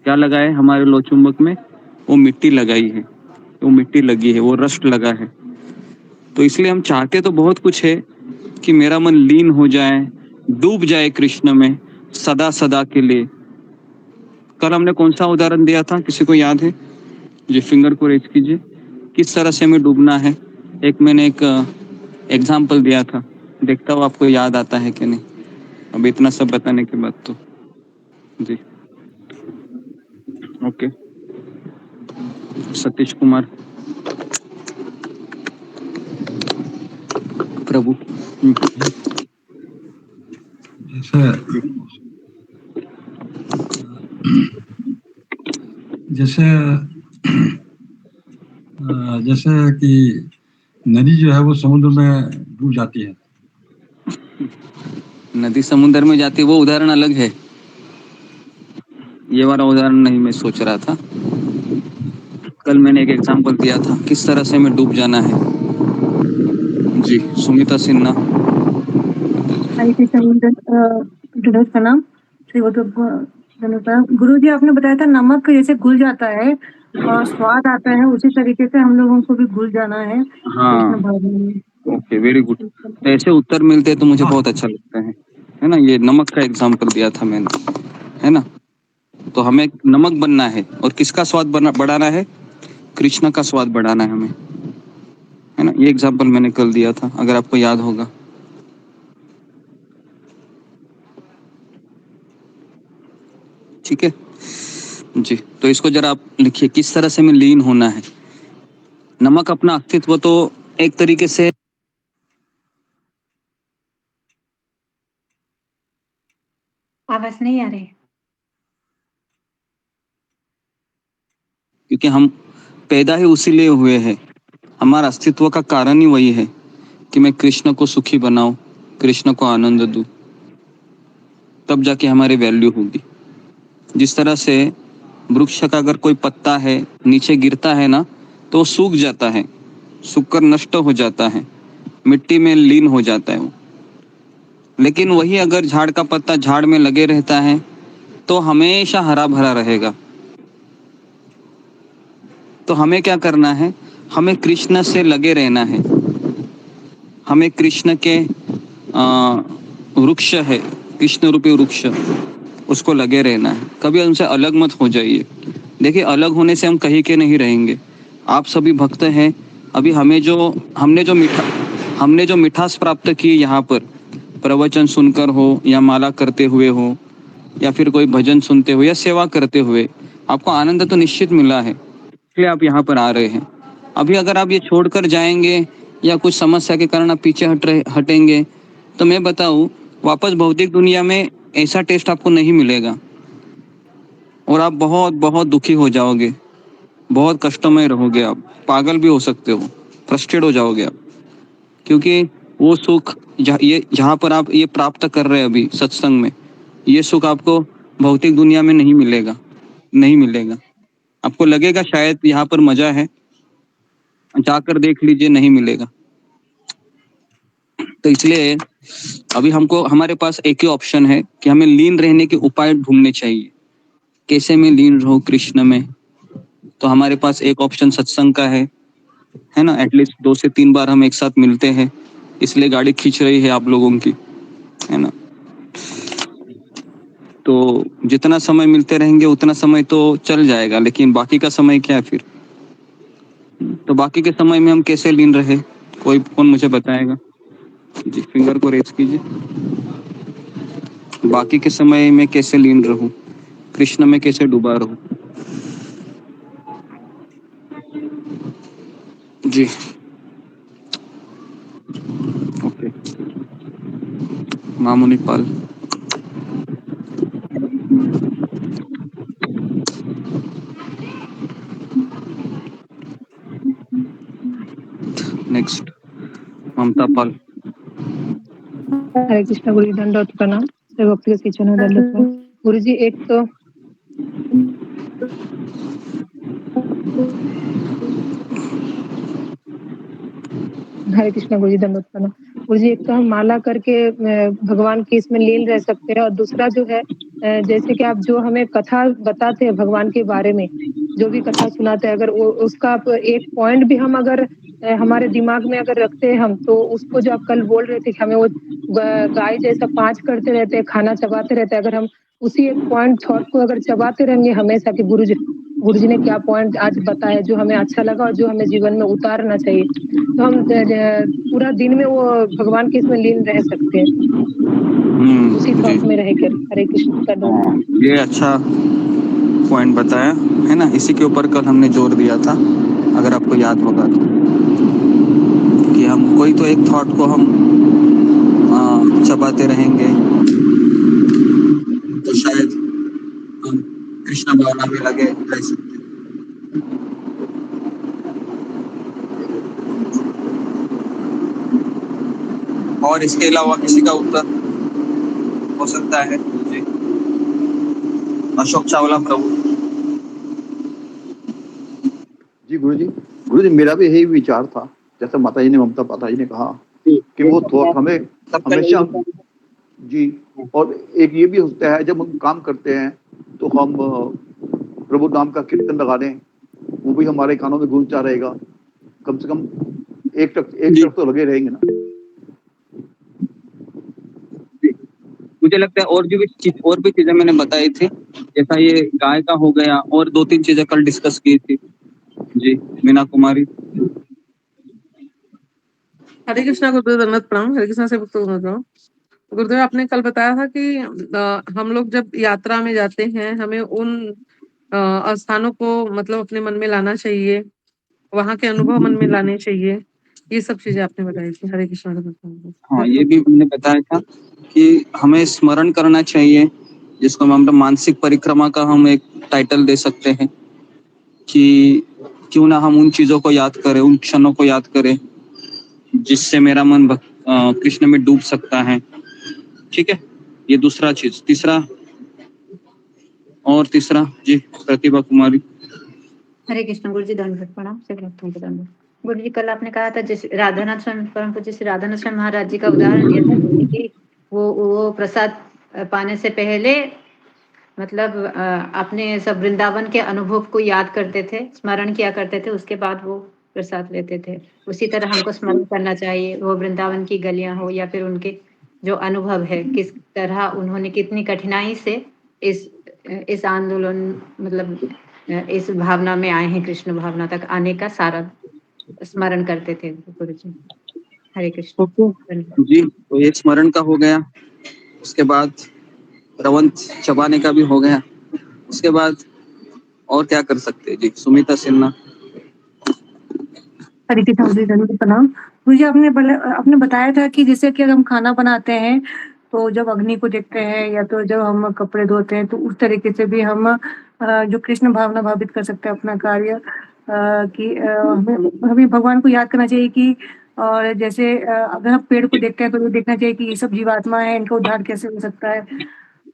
क्या लगा है हमारे लो चुंबक में? वो मिट्टी लगाई है, वो मिट्टी लगी है, वो रस्ट लगा है। तो इसलिए हम चाहते तो बहुत कुछ है कि मेरा मन लीन हो जाए, डूब जाए कृष्ण में सदा सदा के लिए। कल हमने कौन सा उदाहरण दिया था, किसी को याद है? जी फिंगर को रेज कीजिए। किस तरह से हमें डूबना है? मैंने एक एग्जाम्पल दिया था, देखता हूँ आपको याद आता है कि नहीं। अब इतना सब बताने के बाद तो जी ओके। सतीश कुमार प्रभु। जैसे जैसे कि नदी जो है वो समुद्र में डूब जाती है। नदी समुद्र में जाती है, वो उदाहरण अलग है। ये वाला उदाहरण नहीं मैं सोच रहा था। कल मैंने एक एग्जांपल दिया था किस तरह से हमें डूब जाना है। जी सुमिता सिन्हा। हरे कृष्ण प्रणाम। गुरु जी आपने बताया था नमक जैसे घुल जाता है और स्वाद आता है, उसी तरीके से हम लोगों को भी घुल जाना है कृष्ण भावना में। Okay very good. तो ऐसे उत्तर मिलते हैं तो मुझे बहुत अच्छा लगता है ना। ये नमक का एग्जांपल दिया था मैंने, है ना। तो हमें नमक बनना है और किसका स्वाद बढ़ाना है? कृष्ण का स्वाद बढ़ाना है हमें, है ना। ये एग्जांपल मैंने कल दिया था, अगर आपको याद होगा। ठीक है जी। तो इसको जरा आप लिखिए, किस तरह से हमें लीन होना है। नमक अपना अस्तित्व तो एक तरीके से आवाज नहीं आ रही, क्योंकि हम पैदा ही उसी लिए हुए हैं। हमारा अस्तित्व का कारण ही वही है कि मैं कृष्ण को सुखी बनाऊं, कृष्ण को आनंद दूं, तब जाके हमारी वैल्यू होगी। जिस तरह से वृक्ष का अगर कोई पत्ता है नीचे गिरता है ना, तो वो सूख जाता है, सूख कर नष्ट हो जाता है, मिट्टी में लीन हो जाता है वो। लेकिन वही अगर झाड़ का पत्ता झाड़ में लगे रहता है तो हमेशा हरा भरा रहेगा। तो हमें क्या करना है? हमें कृष्ण से लगे रहना है। हमें कृष्ण के वृक्ष है, कृष्ण रूपी वृक्ष, उसको लगे रहना है, कभी उनसे अलग मत हो जाइए। देखिए, अलग होने से हम कहीं के नहीं रहेंगे। आप सभी भक्त हैं। अभी हमने जो मिठास प्राप्त की यहाँ पर, प्रवचन सुनकर हो या माला करते हुए हो या फिर कोई भजन सुनते हुए या सेवा करते हुए, आपको आनंद तो निश्चित मिला है, इसलिए आप यहाँ पर आ रहे हैं। अभी अगर आप ये छोड़कर जाएंगे या कुछ समस्या के कारण आप पीछे हटेंगे, तो मैं बताऊँ, वापस भौतिक दुनिया में ऐसा टेस्ट आपको नहीं मिलेगा और आप बहुत बहुत दुखी हो जाओगे, बहुत कष्टों में रहोगे, आप पागल भी हो सकते हो, फ्रस्ट्रेट हो जाओगे आप। क्योंकि वो सुख जहाँ पर आप ये प्राप्त कर रहे हैं अभी सत्संग में, ये सुख आपको भौतिक दुनिया में नहीं मिलेगा। आपको लगेगा शायद यहाँ पर मजा है, जाकर देख लीजिए, नहीं मिलेगा। तो इसलिए अभी हमारे पास एक ही ऑप्शन है कि हमें लीन रहने के उपाय ढूंढने चाहिए। कैसे मैं लीन रहूं कृष्ण में? तो हमारे पास एक ऑप्शन सत्संग का है ना। एटलीस्ट 2 से 3 बार हम एक साथ मिलते हैं, इसलिए गाड़ी खींच रही है आप लोगों की, है ना। तो जितना समय मिलते रहेंगे उतना समय तो चल जाएगा, लेकिन बाकी का समय क्या है फिर? तो बाकी के समय में हम कैसे लीन रहे, कौन मुझे बताएगा? जी, फिंगर को रेज कीजिए। बाकी के समय में कैसे लीन रहूं, कृष्ण में कैसे डूबा रहूं? जी, ओके। मामुनि पाल। नेक्स्ट ममता पाल। हरे कृष्ण गुरु जी, दंडवत प्रणाम। सब भक्ति के चरण में दंडवत प्रणाम। गुरु जी, एक तो हरे कृष्ण गुरु जी, दंडवत प्रणाम। गुरु जी, एक तो हम माला करके भगवान की इसमें लीन रह सकते हैं, और दूसरा जो है, जैसे कि आप जो हमें कथा बताते हैं भगवान के बारे में, जो भी कथा सुनाते हैं, अगर उसका आप एक पॉइंट भी हम अगर हमारे दिमाग में अगर रखते हैं हम, तो उसको जो आप कल बोल रहे थे कि हमें वो गाय जैसा पांच करते रहते हैं, खाना चबाते रहते हैं, अगर हम उसी एक पॉइंट थॉट को अगर चबाते रहेंगे हमेशा कि गुरु जी ने क्या पॉइंट आज बताया जो हमें अच्छा लगा और जो हमें जीवन में उतारना चाहिए, तो हम पूरा दिन में वो भगवान के इसमें लीन रह सकते हैं, उसी थॉट में रहकर। हरे कृष्ण का ये अच्छा पॉइंट बताया है ना। इसी के ऊपर कल हमने जोर दिया था, अगर आपको याद होगा तो, कि हम कोई तो एक थॉट को हम चबाते रहेंगे तो शायद हम कृष्ण भावना में लगे रह सकते हैं। और इसके अलावा किसी का उत्तर हो सकता है? जी, अशोक चावला प्रभु। जी गुरु जी, मेरा भी यही विचार था, जैसे माता जी ने, ममता माता जी ने कहा कि वो थॉट हमें हमेशा, जी, और एक ये भी होता है जब हम काम करते हैं तो हम प्रभु नाम का कीर्तन लगा दें, वो भी हमारे कानों में गूंजता रहेगा, कम से कम एक तरफ तो लगे रहेंगे ना। मुझे लगता है और भी चीजें मैंने बताई थी, जैसा ये गाय का हो गया, और 2-3 चीजें कल डिस्कस की थी। जी, मीना कुमारी। हरे कृष्णा गुरुदेव, दंडवत प्रणाम। हरे कृष्णा से गुरुदेव, आपने कल बताया था कि हम लोग जब यात्रा में जाते हैं हमें उन स्थानों को मतलब अपने मन में लाना चाहिए, वहां के अनुभव मन में लाने चाहिए, ये सब चीजें आपने बताई थी। हरे कृष्णा। हाँ, ये भी हमने बताया था कि हमें स्मरण करना चाहिए, जिसको हम मानसिक परिक्रमा का हम एक टाइटल दे सकते हैं, कि क्यों ना हम उन चीजों को याद करें, उन क्षणों को याद करें जिससे मेरा मन कृष्ण में डूब सकता है। ठीक है, ये दूसरा चीज। तीसरा जी, प्रतिभा कुमारी। हरे कृष्ण गुरु जी, दंडवत प्रणाम। सब भक्तों को दंडवत। गुरु जी, कल आपने कहा था जैसे राधानाथ स्वामी, परम पूज्य श्री राधानाथ स्वामी महाराज जी का उदाहरण दिया था, जैसे कि वो प्रसाद पाने से पहले मतलब अपने सब वृंदावन के अनुभव को याद करते थे, स्मरण किया करते थे, उसके बाद वो प्रसाद लेते थे। उसी तरह हमको स्मरण करना चाहिए, वो वृंदावन की गलियां हो या फिर उनके जो अनुभव है, किस तरह उन्होंने कितनी कठिनाई से इस आंदोलन मतलब इस भावना में आए हैं, कृष्ण भावना तक आने का सारा स्मरण करते थे गुरु जी। हरे कृष्ण जी। तो ये स्मरण का हो गया, उसके बाद रवंत चबाने का भी हो गया, उसके बाद और क्या कर सकते हैं जी? सुमिता सिन्हा। हरे कृष्ण गुरु जी, दंडवत प्रणाम। गुरु जी, आपने बताया था कि जैसे कि अगर हम खाना बनाते हैं तो जब अग्नि को देखते हैं या तो जब हम कपड़े धोते हैं तो उस तरीके से भी हम जो कृष्ण भावना भावित कर सकते हैं अपना कार्य, कि हमें भगवान को याद करना चाहिए कि, और जैसे अगर हम पेड़ को देखते हैं तो ये देखना चाहिए कि ये सब जीवात्मा है, इनका उद्धार कैसे हो सकता है।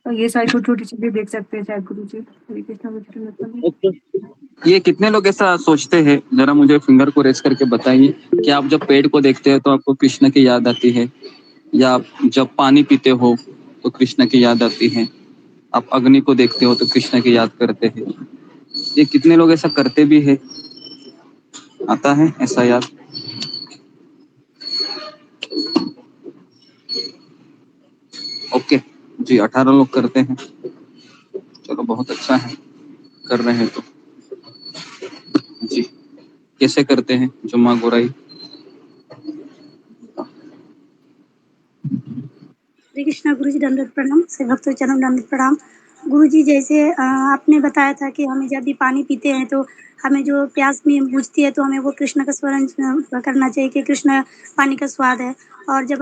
तो ये सारी छोटी छोटी चीजें देख सकते हैं शायद गुरु जी। हरे कृष्ण गुरु जी, दंडवत प्रणाम। ये कितने लोग ऐसा सोचते हैं? जरा मुझे फिंगर को रेस करके बताइए कि आप जब पेड़ को देखते हैं तो आपको कृष्ण की याद आती है, या आप जब पानी पीते हो तो कृष्ण की याद आती है, आप अग्नि को देखते हो तो कृष्ण की याद करते हैं। ये कितने लोग ऐसा करते भी है? आता है ऐसा याद? ओके जी, 18 लोग करते हैं। चलो बहुत अच्छा है, कर रहे हैं तो जी। कैसे करते हैं जुम्मा गोराई? हरे कृष्णा गुरु जी, दंडवत प्रणाम। से भक्तों चरण दंडवत प्रणाम। गुरु जी, जैसे आपने बताया था कि हमें जब भी पानी पीते हैं तो हमें जो प्यास में बुझती है तो हमें वो कृष्ण का स्मरण करना चाहिए कि कृष्ण पानी का स्वाद है। और जब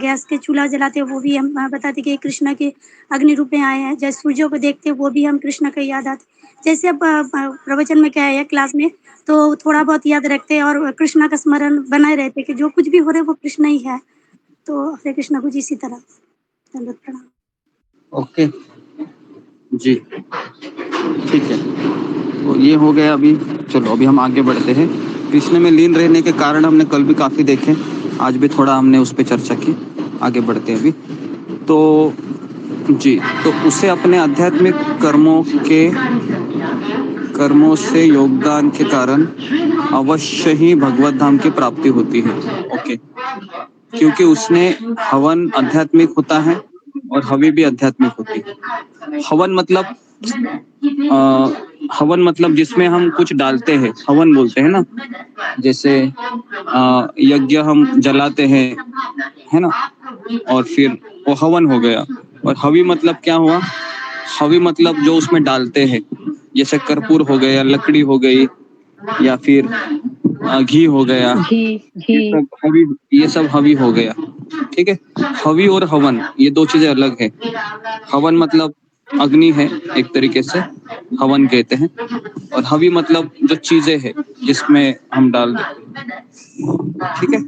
गैस के चूल्हा जलाते हैं वो भी हम बताते कि कृष्ण के अग्नि रूप में आए हैं। जैसे सूर्यों को देखते हैं वो भी हम कृष्ण का याद आते, जैसे अब प्रवचन में क्या है क्लास में, तो थोड़ा बहुत याद रखते हैं और कृष्ण का स्मरण बनाए रहते कि जो कुछ भी हो रहा है वो कृष्ण ही है। तो हरे कृष्ण गुरु जी, इसी तरह दंडवत प्रणाम। ओके जी, ठीक है। तो ये हो गया अभी। चलो अभी हम आगे बढ़ते हैं। कृष्ण में लीन रहने के कारण हमने कल भी काफी देखे, आज भी थोड़ा हमने उस पर चर्चा की। आगे बढ़ते हैं अभी। तो जी, तो उसे अपने आध्यात्मिक कर्मों से योगदान के कारण अवश्य ही भगवत धाम की प्राप्ति होती है। ओके, क्योंकि उसने हवन आध्यात्मिक होता है और हवि भी आध्यात्मिक होती है। हवन मतलब जिसमें हम कुछ डालते हैं, हवन बोलते हैं ना। जैसे यज्ञ हम जलाते हैं, है ना, और फिर वो हवन हो गया। और हवि मतलब क्या हुआ? हवि मतलब जो उसमें डालते हैं, जैसे कर्पूर हो गया, लकड़ी हो गई, या फिर घी हो गया, ये सब हवि हो गया। ठीक है, हवि और हवन ये दो चीजें अलग है। हवन मतलब अग्नि है एक तरीके से, हवन कहते हैं। और हवि मतलब जो चीजें हैं जिसमें हम डाल देते हैं। ठीक है,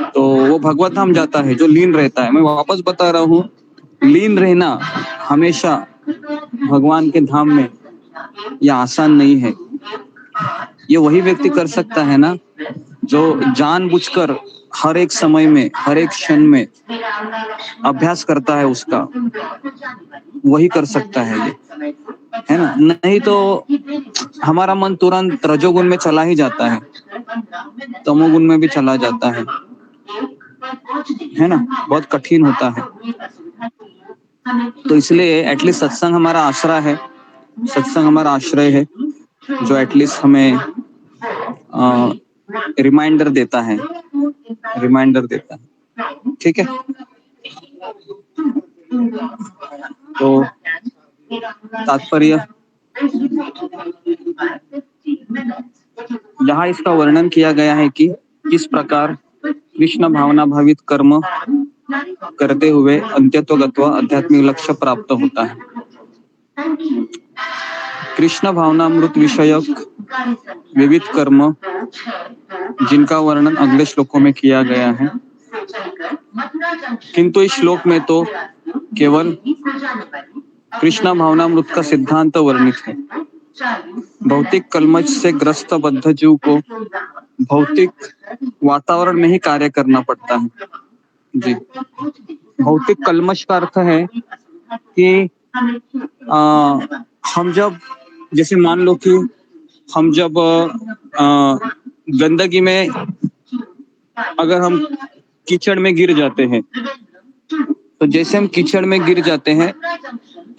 तो वो भगवत धाम जाता है जो लीन रहता है। मैं वापस बता रहा हूँ, लीन रहना हमेशा भगवान के धाम में यह आसान नहीं है। ये वही व्यक्ति कर सकता है ना जो जानबूझकर हर एक समय में, हर एक क्षण में अभ्यास करता है उसका, वही कर सकता है ये, है ना। नहीं तो हमारा मन तुरंत रजोगुण में चला ही जाता है, तमोगुण में भी चला जाता है ना। बहुत कठिन होता है। तो इसलिए एटलीस्ट सत्संग हमारा आश्रय है, सत्संग हमारा आश्रय है जो एटलीस्ट हमें रिमाइंडर देता है, ठीक है। तो तात्पर्य यहाँ इसका वर्णन किया गया है कि किस प्रकार कृष्ण भावना भावित कर्म करते हुए अंत्यतो गत्वा आध्यात्मिक लक्ष्य प्राप्त होता है। कृष्ण भावनामृत विषयक विविध कर्म जिनका वर्णन अगले श्लोकों में किया गया है, किंतु इस श्लोक में तो केवल कृष्ण भावनामृत का सिद्धांत वर्णित है। भौतिक कलमश से ग्रस्त बद्ध जीव को भौतिक वातावरण में ही कार्य करना पड़ता है जी। भौतिक कलमश का अर्थ है कि हम जब, जैसे मान लो कि हम जब गंदगी में, अगर हम कीचड़ में गिर जाते हैं, तो जैसे हम कीचड़ में गिर जाते हैं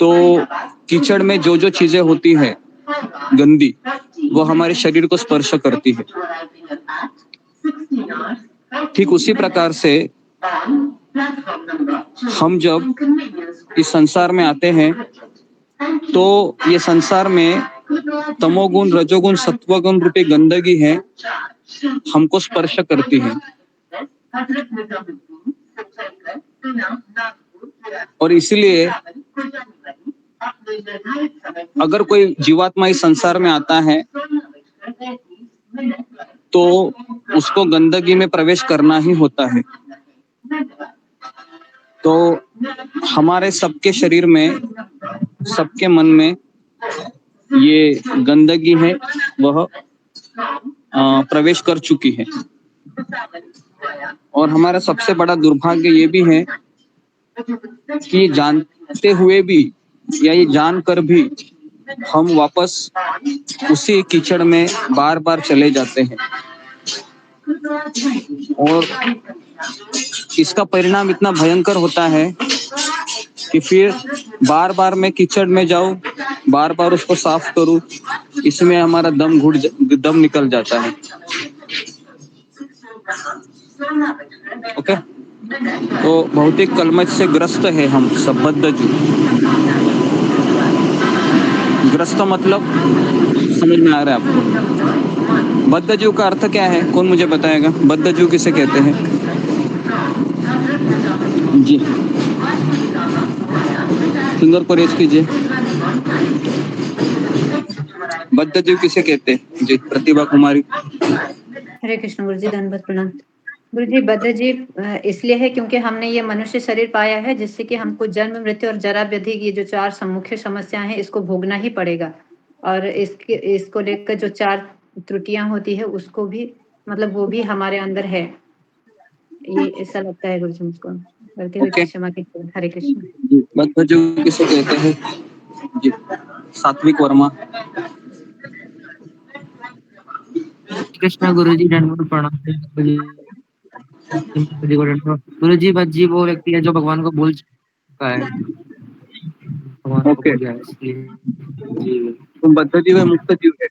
तो कीचड़ में जो जो चीजें होती है गंदी, वो हमारे शरीर को स्पर्श करती है। ठीक उसी प्रकार से हम जब इस संसार में आते हैं तो ये संसार में तमोगुण, रजोगुण, सत्वगुण रूपी गंदगी है, हमको स्पर्श करती है। और इसलिए अगर कोई जीवात्मा इस संसार में आता है तो उसको गंदगी में प्रवेश करना ही होता है। तो हमारे सबके शरीर में, सबके मन में ये गंदगी है वह प्रवेश कर चुकी है। और हमारा सबसे बड़ा दुर्भाग्य ये भी है कि जानते हुए भी या ये जानकर भी हम वापस उसी कीचड़ में बार बार चले जाते हैं। और इसका परिणाम इतना भयंकर होता है कि फिर बार बार मैं कीचड़ में जाऊं, बार बार उसको साफ करूं, इसमें हमारा दम निकल जाता है। ओके, तो भौतिक कलमश से ग्रस्त है हम सब, बद्धजीव। ग्रस्त मतलब समझ में आ रहा है आपको? बद्धजीव का अर्थ क्या है, कौन मुझे बताएगा? बद्धजीव किसे कहते हैं? जी, फिंगर को रेज कीजिए। बद्धजीव किसे कहते हैं? जी, प्रतिभा कुमारी। हरे कृष्ण गुरुजी, धन्यवाद, प्रणाम। गुरुजी, बद्धजीव इसलिए है क्योंकि हमने ये मनुष्य शरीर पाया है जिससे कि हमको जन्म, मृत्यु और जरा व्याधि, ये जो 4 मुख्य समस्याएं हैं, इसको भोगना ही पड़ेगा। और इसको लेकर जो 4 त्रुटियां होती है उसको भी, मतलब वो भी हमारे अंदर है, ये ऐसा लगता है गुरुजी मुझको। गलती हुई तो क्षमा कीजिए। हरे कृष्ण। बद्धजीव किसे कहते हैं? जी, सात्विक वर्मा। कृष्णा गुरुजी, धन्यवाद, प्रणाम। गुरुजी, बद्धजीव वो व्यक्ति है जो भगवान को भूल चुका है, भगवान को भूल गया है, इसलिए जी। तुम बद्धजीव है, मुक्त जीव है?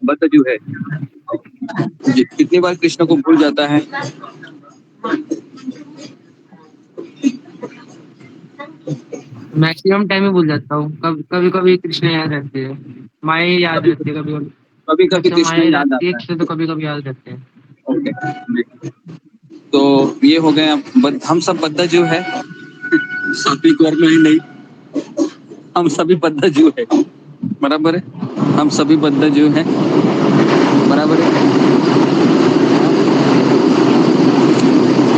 बद्धजीव है जी। कितनी बार कृष्ण को भूल जाता है? मैक्सिमम टाइम में भूल जाता हूँ। कभी कभी कृष्ण याद रहते हैं, माया याद रहती है, कभी कभी कृष्ण याद आती है, तो कभी कभी याद रहते हैं। ओके, तो ये हो गए हम सब बद्धजीव है, सात्विक वर्ग में ही नहीं, हम सभी बद्धजीव है, बराबर है? हम सभी बद्धजीव हैं, बराबर है?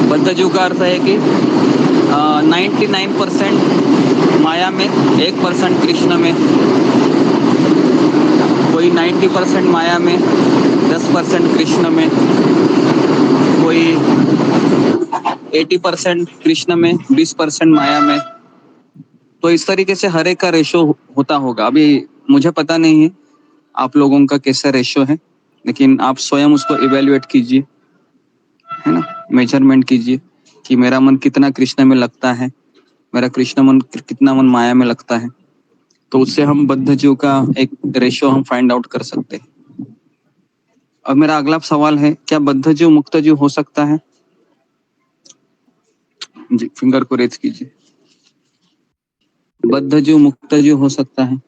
बद्धजीव का अर्थ है कि 99% माया में, 1% कृष्ण में। कोई 90% माया में, 10% कृष्ण में। कोई 80% कृष्ण में, 20% माया में। तो इस तरीके से हर एक का रेशो होता होगा। अभी मुझे पता नहीं है आप लोगों का कैसा रेशो है, लेकिन आप स्वयं उसको इवेल्युएट कीजिए, है ना, मेजरमेंट कीजिए कि मेरा मन कितना कृष्ण में लगता है, मेरा कृष्ण मन कितना मन माया में लगता है। तो उससे हम बद्धजीव का एक रेशो हम फाइंड आउट कर सकते हैं। अब मेरा अगला सवाल है, क्या बद्धजीव मुक्तजीव हो सकता है? जी, फिंगर को रेज कीजिए। बद्धजीव मुक्तजीव हो सकता है?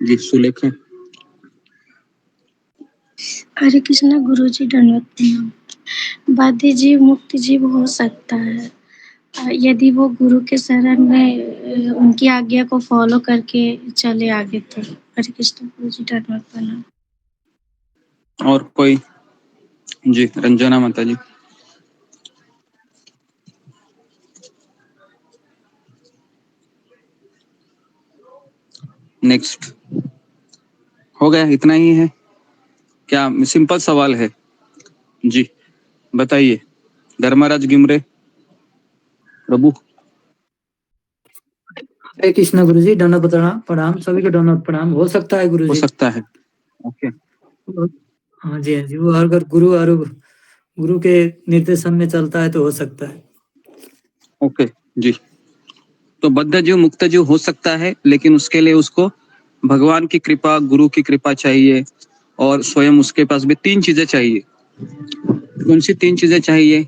जी, सुलेखा। हरे कृष्णा गुरुजी, धन्यवाद, प्रणाम। बाध्य जीव मुक्त जीव हो सकता है यदि वो गुरु के शरण में उनकी आज्ञा को फॉलो करके चले आगे तो। हरे कृष्ण गुरुजी, धन्यवाद, प्रणाम। और कोई? जी, रंजना माता जी। नेक्स्ट हो गया, इतना ही है क्या? सिंपल सवाल है, जी बताइए धर्मराज गिमरे प्रभु। हरे कृष्णा गुरुजी, दंडवत प्रणाम। प्रणाम सभी को, दंडवत प्रणाम। हो सकता है हो गुरुजी। सकता है, ओके। हाँ जी, हाँ जी, वो अगर गुरु के निर्देशन में चलता है तो हो सकता है। ओके जी। तो बद्ध जीव मुक्त जीव हो सकता है, लेकिन उसके लिए उसको भगवान की कृपा, गुरु की कृपा चाहिए, और स्वयं उसके पास भी 3 चीजें चाहिए। कौन सी 3 चीजें चाहिए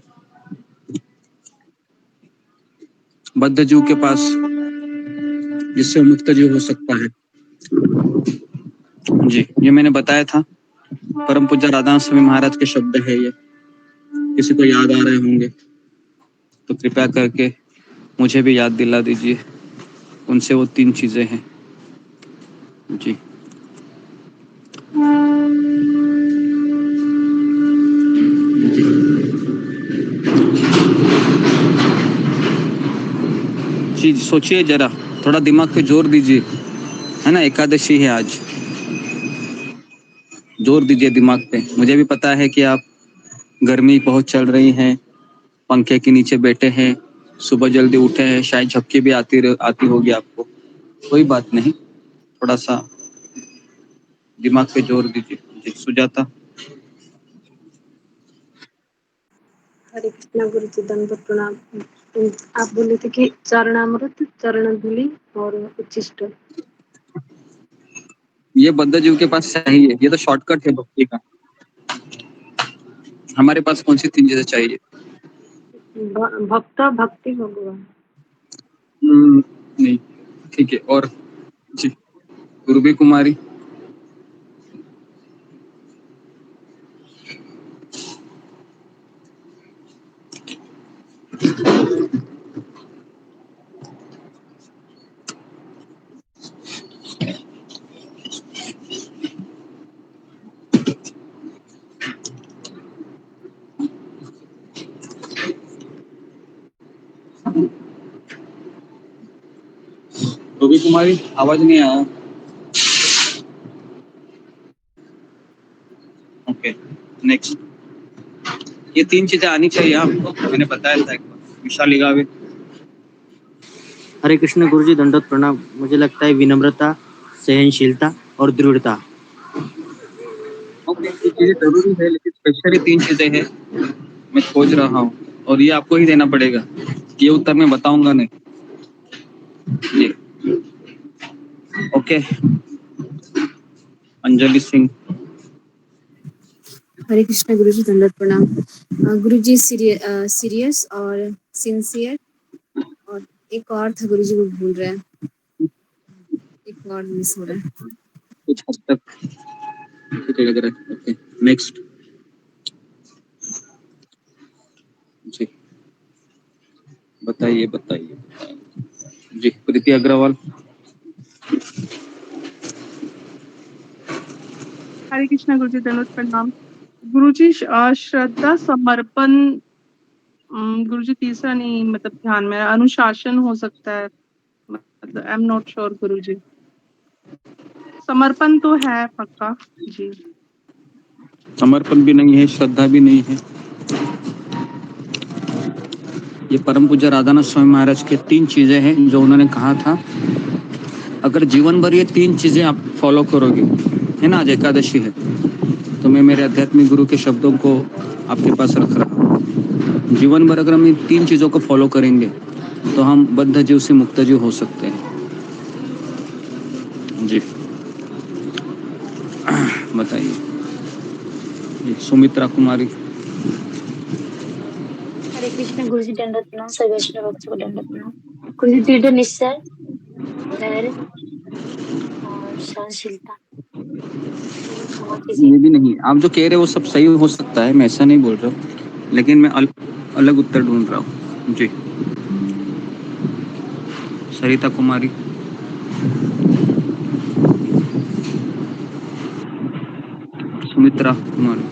बद्ध जीव के पास, जिससे मुक्त जीव हो सकता है? जी, ये मैंने बताया था, परम पूज्य राधा स्वामी महाराज के शब्द है ये। किसी को याद आ रहे होंगे तो कृपया करके मुझे भी याद दिला दीजिए। उनसे वो 3 चीजें हैं जी। जी सोचिए जरा, थोड़ा दिमाग पे जोर दीजिए, है ना, एकादशी है आज, जोर दीजिए दिमाग पे। मुझे भी पता है कि आप गर्मी बहुत चल रही है, पंखे के नीचे बैठे हैं, सुबह जल्दी उठे हैं, शायद झपकी भी आती होगी आपको। कोई बात नहीं, थोड़ा सा दिमाग पे जोर दीजिए। जी सुजाता। हरे कृष्णा गुरु जी, दंडवत प्रणाम। आप बोले थे कि चरणामृत, चरण धूलि और उच्चिष्ट। ये बद्ध जीव के पास चाहिए, ये तो शॉर्टकट है भक्ति का। हमारे पास कौन सी 3 चीजें चाहिए? भक्त, भक्ति, भगवान। नहीं, ठीक है। और जी गुरुबी कुमारी। गुरुबी कुमारी, आवाज नहीं आया। Okay next. ये 3 चीजें आनी चाहिए आपको, मैंने बताया था एक बार। विशाली गावे। हरे कृष्ण गुरुजी, दंडवत प्रणाम। मुझे लगता है विनम्रता, सहनशीलता और दृढ़ता। ओके, ये चीजें जरूरी है, लेकिन स्पेशली 3 चीजें हैं मैं खोज रहा हूँ, और ये आपको ही देना पड़ेगा। ये उत्तर मैं बताऊंगा नहीं। जी ओके। अंजलि सिंह। हरे कृष्णा गुरुजी, दंडवत प्रणाम। गुरुजी सीरियस और सिंसियर, और एक और था गुरुजी, वो भूल रहे हैं, एक और मिस हो रहा है। कुछ हद तक ठीक लग रहा है। Okay next. जी बताइए बताइए। जी प्रीति अग्रवाल। हरे कृष्णा गुरुजी, दंडवत प्रणाम। गुरुजी श्रद्धा, समर्पण, गुरुजी तीसरा नहीं, मतलब ध्यान में अनुशासन हो सकता है, मतलब आई एम नॉट श्योर गुरुजी। समर्पण तो है पक्का जी। समर्पण भी नहीं है, श्रद्धा भी नहीं है। ये परम पूज्य राधानाथ स्वामी महाराज के 3 चीजें हैं जो उन्होंने कहा था, अगर जीवन भर ये 3 चीजें आप फॉलो करोगे, है ना, आज एकादशी है, तो मैं मेरे आध्यात्मिक गुरु के शब्दों को आपके पास रख रहा हूँ। जीवन भर अगर हम इन 3 चीजों को फॉलो करेंगे तो हम बद्ध जीव से मुक्त जीव हो सकते हैं। जी बताइए सुमित्रा कुमारी। हरे कृष्ण गुरुजी, दंडवत प्रणाम। सभी वैष्णव भक्तों को दंडवत प्रणाम। गुरुजी दृढ़ निश्चय, धैर्य और सहनशीलता, क्षमा कीजिए। ये भी नहीं, आप जो कह रहे हो वो सब सही हो सकता है, मैं ऐसा नहीं बोल रहा हूँ, लेकिन मैं अलग उत्तर ढूंढ रहा हूँ। जी सरिता कुमारी। सुमित्रा कुमारी।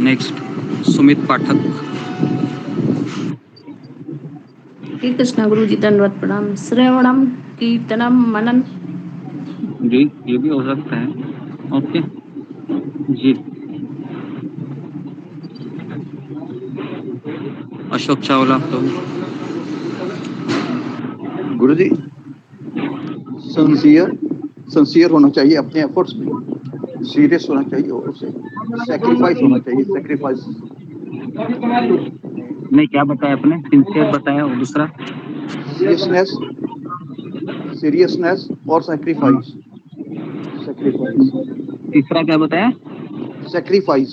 नेक्स्ट सुमित पाठक। श्री कृष्ण गुरु जी दंडवत प्रणाम। श्रवणम कीर्तनम मनन। जी ये भी हो सकता है। ओके जी। अशोक चावला तो गुरुजी सिंसियर होना चाहिए अपने एफर्ट्स में, सीरियस होना चाहिए और उसे सेक्रीफाइस होना चाहिए। सेक्रीफाइस नहीं, क्या बताया आपने? सिंसियर बताया और दूसरा सीरियसनेस और सेक्रीफाइस। तीसरा क्या बताया? सेक्रीफाइस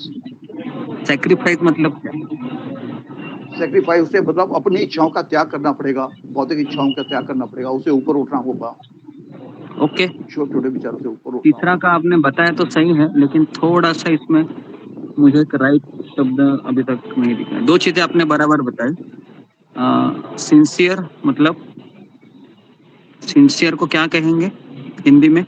मतलब क्या? सेक्रीफाइस से मतलब अपनी इच्छाओं का त्याग करना पड़ेगा, भौतिक इच्छाओं का त्याग करना पड़ेगा, उसे ऊपर उठना होगा। ओके, छोटे छोटे विचारों से ऊपर उठना। तीसरा का आपने बताया तो सही है, लेकिन थोड़ा सा इसमें मुझे एक राइट शब्द अभी तक नहीं दिखा। दो चीजें आपने बराबर बताई। सिंसियर मतलब, सिंसियर को क्या कहेंगे हिंदी में?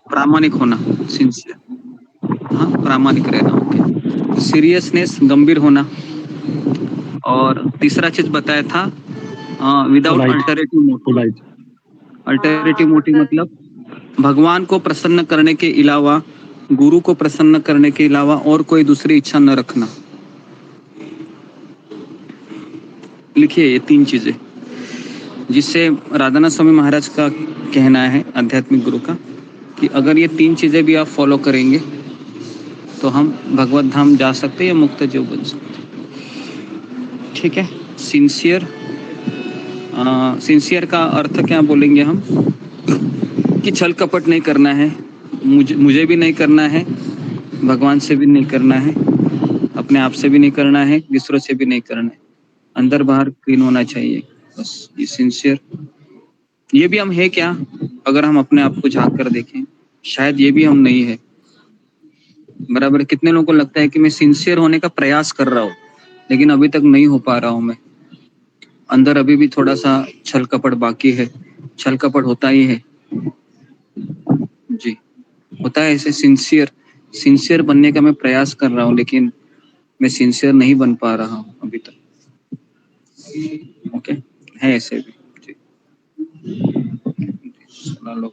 प्रामाणिक होना, सिंसियर, हाँ प्रामाणिक रहना। ओके। सीरियसनेस गंभीर होना, और तीसरा चीज बताया था without alternative motive. Alternative motive मतलब भगवान को प्रसन्न करने के अलावा, गुरु को प्रसन्न करने के अलावा और कोई दूसरी इच्छा न रखना। लिखिए ये तीन चीजें, जिससे राधानाथ स्वामी महाराज का कहना है, आध्यात्मिक गुरु का, कि अगर ये तीन चीजें भी आप फॉलो करेंगे तो हम भगवत धाम जा सकते हैं या मुक्त जीव बन सकते। ठीक है। सिंसियर, सिंसियर का अर्थ क्या बोलेंगे हम? कि छल कपट नहीं करना है, मुझे भी नहीं करना है, भगवान से भी नहीं करना है, अपने आप से भी नहीं करना है, दूसरों से भी नहीं करना है, अंदर बाहर क्लीन होना चाहिए, बस ये सिंसियर। ये भी हम है क्या? अगर हम अपने आप को झांक कर देखें, शायद ये भी हम नहीं है। बराबर। कितने लोगों को लगता है कि मैं सिंसियर होने का प्रयास कर रहा हूँ, लेकिन अभी तक नहीं हो पा रहा हूँ मैं, अंदर अभी भी थोड़ा सा छल कपट बाकी है। छल कपट होता ही है जी, होता है ऐसे। सिंसियर बनने का मैं प्रयास कर रहा हूँ, लेकिन मैं सिंसियर नहीं बन पा रहा हूँ अभी तक। ओके, है ऐसे भी जी। सुना लो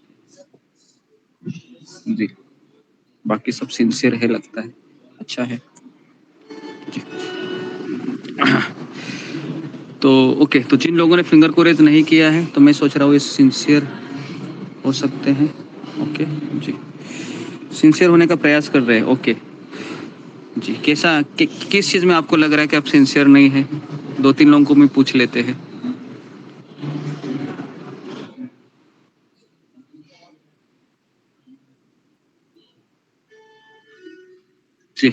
जी, बाकी सब सिंसियर है लगता है। अच्छा है जी। तो ओके, तो जिन लोगों ने फिंगर को रेज नहीं किया है, तो मैं सोच रहा हूँ ये सिंसियर हो सकते हैं। ओके जी, सिंसियर होने का प्रयास कर रहे हैं। ओके जी। कैसा किस चीज में आपको लग रहा है कि आप सिंसियर नहीं है? दो तीन लोगों को मैं पूछ लेते हैं। जी,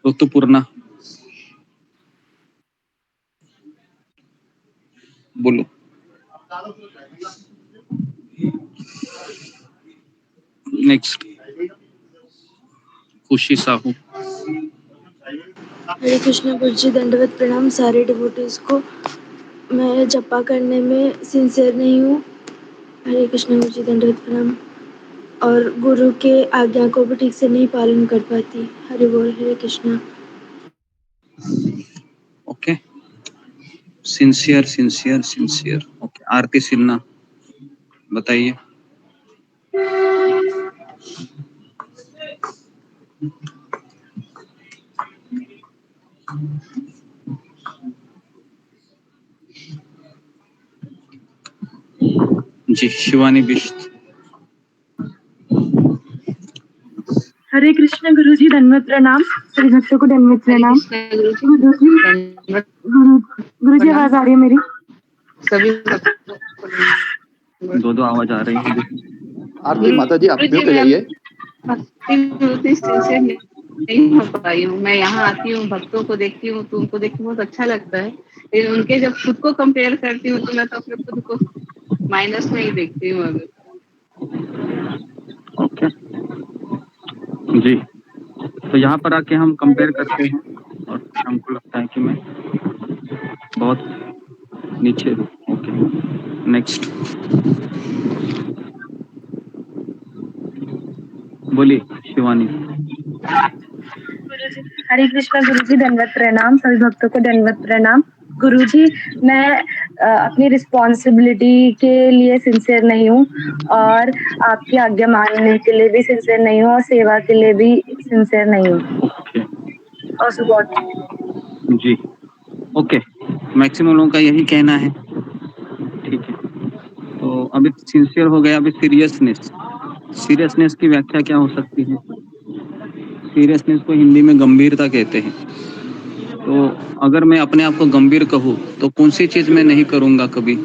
ऋतुपूर्णा बोलो। नेक्स्ट, खुशी साहू। हरे कृष्ण गुरु जी, दंडवत प्रणाम सारे डिवोटीज को। मैं जपा करने में सिंसियर नहीं हूँ। हरे कृष्ण गुरु जी, दंडवत प्रणाम। और गुरु के आज्ञा को भी ठीक से नहीं पालन कर पाती। हरि बोल, Hare Krishna. Okay, sincere. Okay, Aarti Sinha बताइए। जी, शिवानी बिष्ट। हरे कृष्ण गुरु जी, दंडवत प्रणाम। सभी भक्तों को दंडवत प्रणाम। गुरु जी आवाज आ रही है मेरी? सभी दो आवाज आ रही है। आरती माता जी, आप म्यूट हो जाइए। नहीं हो पाई हूँ। मैं यहाँ आती हूँ, भक्तों को देखती हूँ तो उनको देख के बहुत अच्छा लगता है, लेकिन उनके जब खुद को कंपेयर करती हूँ तो मैं तो अपने खुद को माइनस में ही देखती हूँ अभी। ओके जी, तो यहाँ पर आके हम कंपेयर करते हैं और हमको लगता है कि मैं बहुत नीचे हूँ। Okay next. बोलिए शिवानी। हरे कृष्णा गुरुजी, दंडवत प्रणाम। सभी भक्तों को दंडवत प्रणाम। गुरुजी, मैं अपनी रिस्पॉन्सिबिलिटी के लिए सिंसियर नहीं हूँ और आपकी आज्ञा मानने के लिए भी सिंसियर नहीं हूँ और सेवा के लिए भी सिंसियर नहीं हूँ। और सुबह जी ओके, मैक्सिमम लोगों का यही कहना है। ठीक है, तो अभी सिंसियर हो गया। अभी सीरियसनेस, सीरियसनेस की व्याख्या क्या हो सकती है? सीरियसनेस को हिंदी में गंभीरता कहते हैं। तो अगर मैं अपने आप को गंभीर कहूँ तो कौन सी चीज मैं नहीं करूँगा कभी,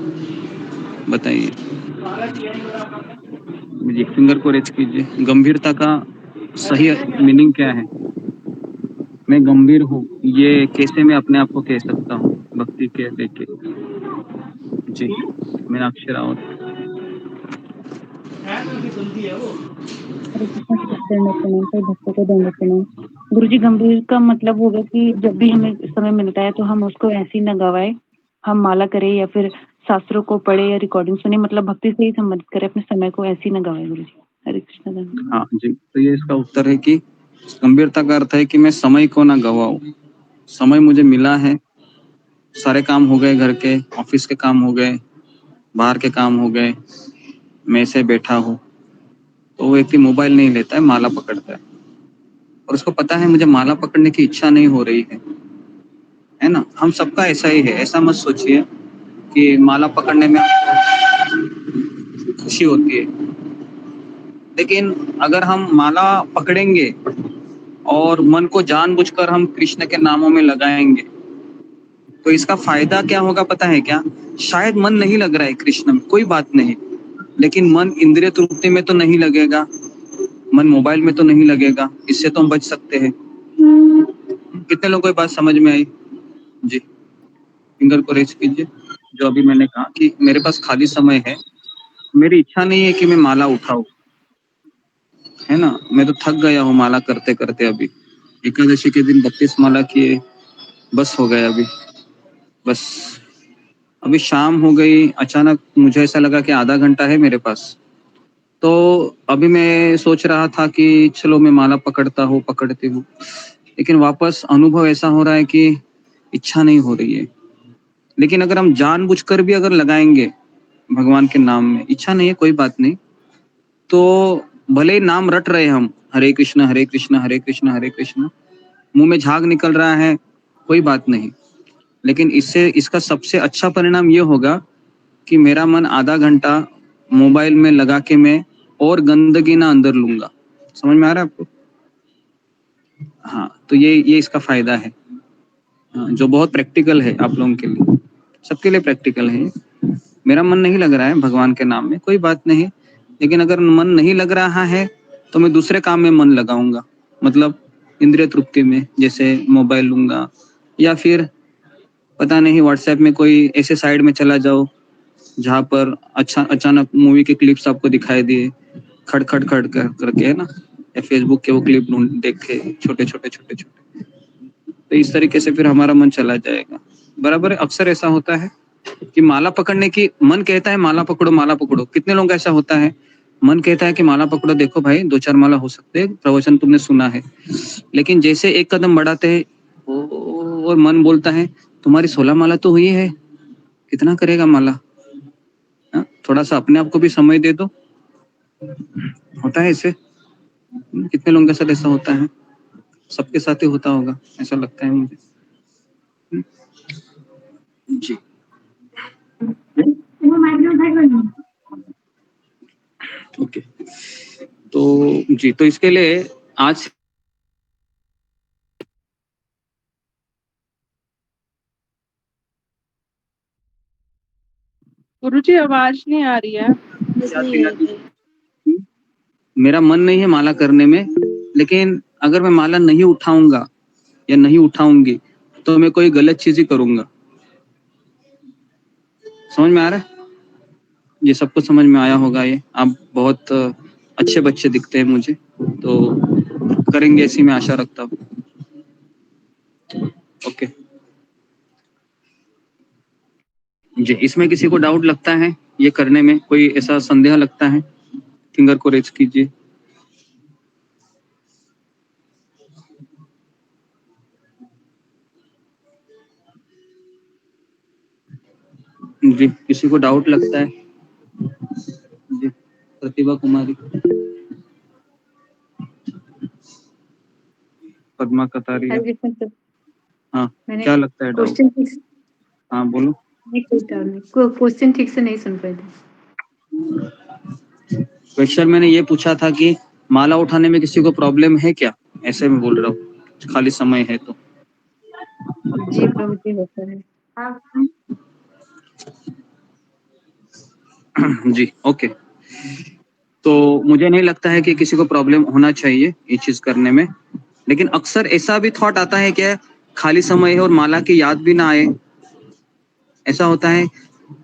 बताइए मुझे। फिंगर को रेज कीजिए। गंभीरता का सही मीनिंग क्या है? मैं गंभीर हूँ, ये कैसे मैं अपने आप को कह सकता हूँ भक्ति के लेके? जी मीनाक्षी रावत। हरे कृष्ण दंडवत प्रणाम। सभी भक्तों को दंडवत प्रणाम। गुरुजी, गंभीर का मतलब होगा कि जब भी हमें समय मिलता है तो हम उसको ऐसे ही न गवाए, हम माला करें या फिर शास्त्रों को पढ़े या रिकॉर्डिंग सुने, मतलब भक्ति से ही संबंधित करें, अपने समय को ऐसे ही न गवाए गुरुजी। हरे कृष्ण दंडवत। हाँ जी, तो ये इसका उत्तर है कि गंभीरता का अर्थ है कि मैं समय को ना गवाऊं। समय मुझे मिला है, सारे काम हो गए, घर के ऑफिस के काम हो गए, बाहर के काम हो गए, मैं ऐसे बैठा हूँ, तो वो व्यक्ति मोबाइल नहीं लेता है, माला पकड़ता है और उसको पता है मुझे माला पकड़ने की इच्छा नहीं हो रही है ना। हम सबका ऐसा ही है। ऐसा मत सोचिए कि माला पकड़ने में खुशी होती है, लेकिन अगर हम माला पकड़ेंगे और मन को जानबूझकर हम कृष्ण के नामों में लगाएंगे तो इसका फायदा क्या होगा पता है क्या? शायद मन नहीं लग रहा है कृष्ण में, कोई बात नहीं, लेकिन मन इंद्रिय तृप्ति में तो नहीं लगेगा, मन मोबाइल में तो नहीं लगेगा, इससे तो हम बच सकते हैं। कितने लोगों को ये बात समझ में आई? जी फिंगर को रेज कीजिए। जो अभी मैंने कहा कि मेरे पास खाली समय है, मेरी इच्छा नहीं है कि मैं माला उठाऊं, है ना। मैं तो थक गया हूँ माला करते करते। अभी एकादशी के दिन 32 माला किए, बस हो गया अभी, बस। अभी शाम हो गई, अचानक मुझे ऐसा लगा कि आधा घंटा है मेरे पास, तो अभी मैं सोच रहा था कि चलो मैं माला पकड़ती हूँ, लेकिन वापस अनुभव ऐसा हो रहा है कि इच्छा नहीं हो रही है। लेकिन अगर हम जानबूझकर भी अगर लगाएंगे भगवान के नाम में, इच्छा नहीं है कोई बात नहीं, तो भले ही नाम रट रहे हम, हरे कृष्ण हरे कृष्ण हरे कृष्ण हरे कृष्ण, मुंह में झाग निकल रहा है, कोई बात नहीं, लेकिन इससे इसका सबसे अच्छा परिणाम ये होगा कि मेरा मन आधा घंटा मोबाइल में लगा के मैं और गंदगी ना अंदर लूंगा। समझ में आ रहा है आपको? हाँ, तो ये इसका फायदा है। हाँ, जो बहुत प्रैक्टिकल है आप लोगों के लिए, सबके लिए प्रैक्टिकल है। मेरा मन नहीं लग रहा है भगवान के नाम में, कोई बात नहीं, लेकिन अगर मन नहीं लग रहा है तो मैं दूसरे काम में मन लगाऊंगा, मतलब इंद्रिय तृप्ति में, जैसे मोबाइल लूंगा या फिर पता नहीं व्हाट्सएप में कोई ऐसे साइड में चला जाओ जहाँ पर अचानक मूवी के क्लिप्स आपको दिखाई दिए खड़ करके, है ना, या फेसबुक के वो क्लिप देखे छोटे छोटे, तो इस तरीके से फिर हमारा मन चला जाएगा। बराबर है। अक्सर ऐसा होता है कि माला पकड़ने की मन कहता है माला पकड़ो। कितने लोगों का ऐसा होता है, मन कहता है कि माला पकड़ो, देखो भाई 2-4 माला हो सकते हैं, प्रवचन तुमने सुना है, लेकिन जैसे एक कदम बढ़ाते हैं और मन बोलता है तुम्हारी 16 माला तो हुई है, कितना करेगा माला, हा? थोड़ा सा अपने आप को भी समय दे दो। होता है ऐसे? कितने लोगों के साथ ऐसा होता है? सबके साथ ही होता होगा ऐसा लगता है मुझे। जी ओके, तो जी, तो इसके लिए आज गुरुजी आवाज नहीं आ रही है। मेरा मन नहीं है माला करने में, लेकिन अगर मैं माला नहीं उठाऊंगा या नहीं उठाऊंगी तो मैं कोई गलत चीज ही करूंगा। समझ में आ रहा है? ये सबको समझ में आया होगा। ये आप बहुत अच्छे बच्चे दिखते हैं मुझे, तो करेंगे ऐसी मैं आशा रखता हूँ। ओके जी, इसमें किसी को डाउट लगता है ये करने में, कोई ऐसा संदेह लगता है? फिंगर को रेज कीजिए। जी, किसी को डाउट लगता है? जी, प्रतिभा कुमारी, पद्मा कतारिया। हरे कृष्ण प्रभु। हाँ, मैंने क्या लगता है डाउट? क्वेश्चन ठीक हाँ बोलो। नहीं, कोई डाउट नहीं, क्वेश्चन ठीक से नहीं सुन पाए थे। क्वेश्चन मैंने ये पूछा था कि माला उठाने में किसी को प्रॉब्लम है क्या, ऐसे में बोल रहा हूँ, खाली समय है तो। जी प्रभु जी, होता है। जी, ओके। तो मुझे नहीं लगता है कि किसी को प्रॉब्लम होना चाहिए ये चीज करने में, लेकिन अक्सर ऐसा भी थॉट आता है कि खाली समय है और माला की याद भी ना आए, ऐसा होता है।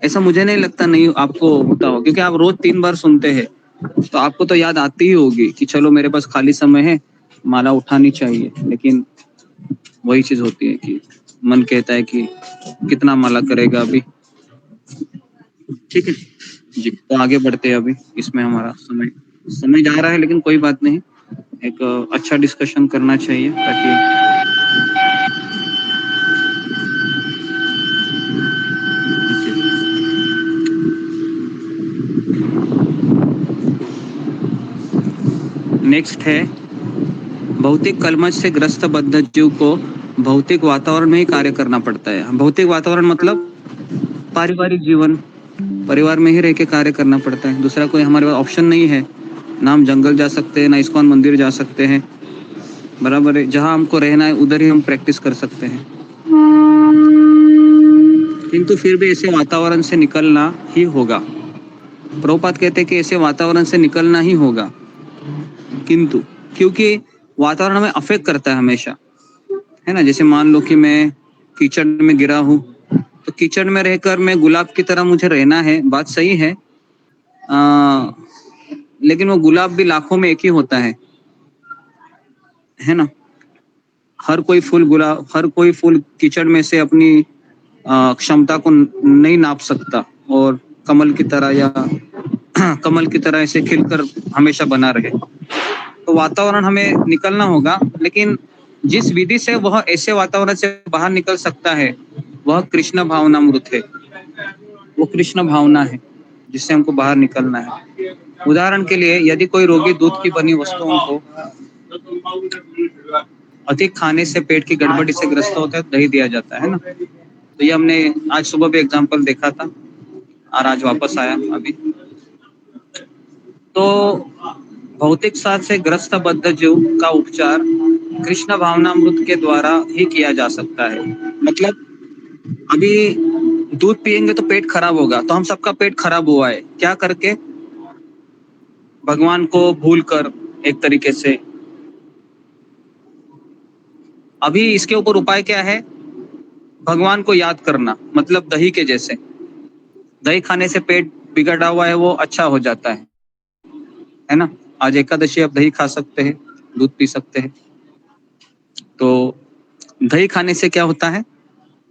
ऐसा मुझे नहीं लगता नहीं आपको होता हो, क्योंकि आप रोज 3 बार सुनते हैं तो आपको तो याद आती ही होगी कि चलो मेरे पास खाली समय है, माला उठानी चाहिए। लेकिन वही चीज होती है कि मन कहता है कि कितना माला करेगा अभी। ठीक है जी, तो आगे बढ़ते हैं। अभी इसमें हमारा समय जा रहा है, लेकिन कोई बात नहीं, एक अच्छा डिस्कशन करना चाहिए ताकि नेक्स्ट है भौतिक कलमश से ग्रस्त बद्ध जीव को भौतिक वातावरण में ही कार्य करना पड़ता है। भौतिक वातावरण मतलब पारिवारिक जीवन, परिवार में ही रह के कार्य करना पड़ता है, दूसरा कोई हमारे पास ऑप्शन नहीं है। ना हम जंगल जा सकते हैं, ना इस्कॉन मंदिर जा सकते हैं, बराबर है। जहाँ हमको रहना है उधर ही हम प्रैक्टिस कर सकते हैं, किंतु फिर भी ऐसे वातावरण से निकलना ही होगा। प्रभुपाद कहते हैं कि ऐसे वातावरण से निकलना ही होगा, किंतु क्योंकि वातावरण हमें अफेक्ट करता है हमेशा, है ना। जैसे मान लो कि मैं कीचड़ में गिरा हूँ, तो कीचड़ में रहकर मैं गुलाब की तरह मुझे रहना है, बात सही है। लेकिन वो गुलाब भी लाखों में एक ही होता है ना। हर कोई फूल कीचड़ में से अपनी क्षमता को नहीं नाप सकता और कमल की तरह या कमल की तरह ऐसे खिलकर हमेशा बना रहे। तो वातावरण हमें निकलना होगा, लेकिन जिस विधि से वह ऐसे वातावरण से बाहर निकल सकता है वह कृष्ण भावनामृत है। वो कृष्ण भावना है जिससे हमको बाहर निकलना है। उदाहरण के लिए, यदि कोई रोगी दूध की बनी वस्तुओं को अधिक खाने से पेट की गड़बड़ी से ग्रस्त होता है, दही दिया जाता है ना। तो ये हमने आज सुबह भी एग्जांपल देखा था और आज वापस आया अभी। तो भौतिक साथ से ग्रस्त बद्ध जीव का उपचार कृष्ण भावनामृत के द्वारा ही किया जा सकता है। मतलब अभी दूध पिएंगे तो पेट खराब होगा, तो हम सबका पेट खराब हुआ है क्या करके? भगवान को भूलकर एक तरीके से। अभी इसके ऊपर उपाय क्या है? भगवान को याद करना, मतलब दही के जैसे। दही खाने से पेट बिगड़ा हुआ है वो अच्छा हो जाता है ना। आज एकादशी, आप दही खा सकते हैं, दूध पी सकते हैं। तो दही खाने से क्या होता है?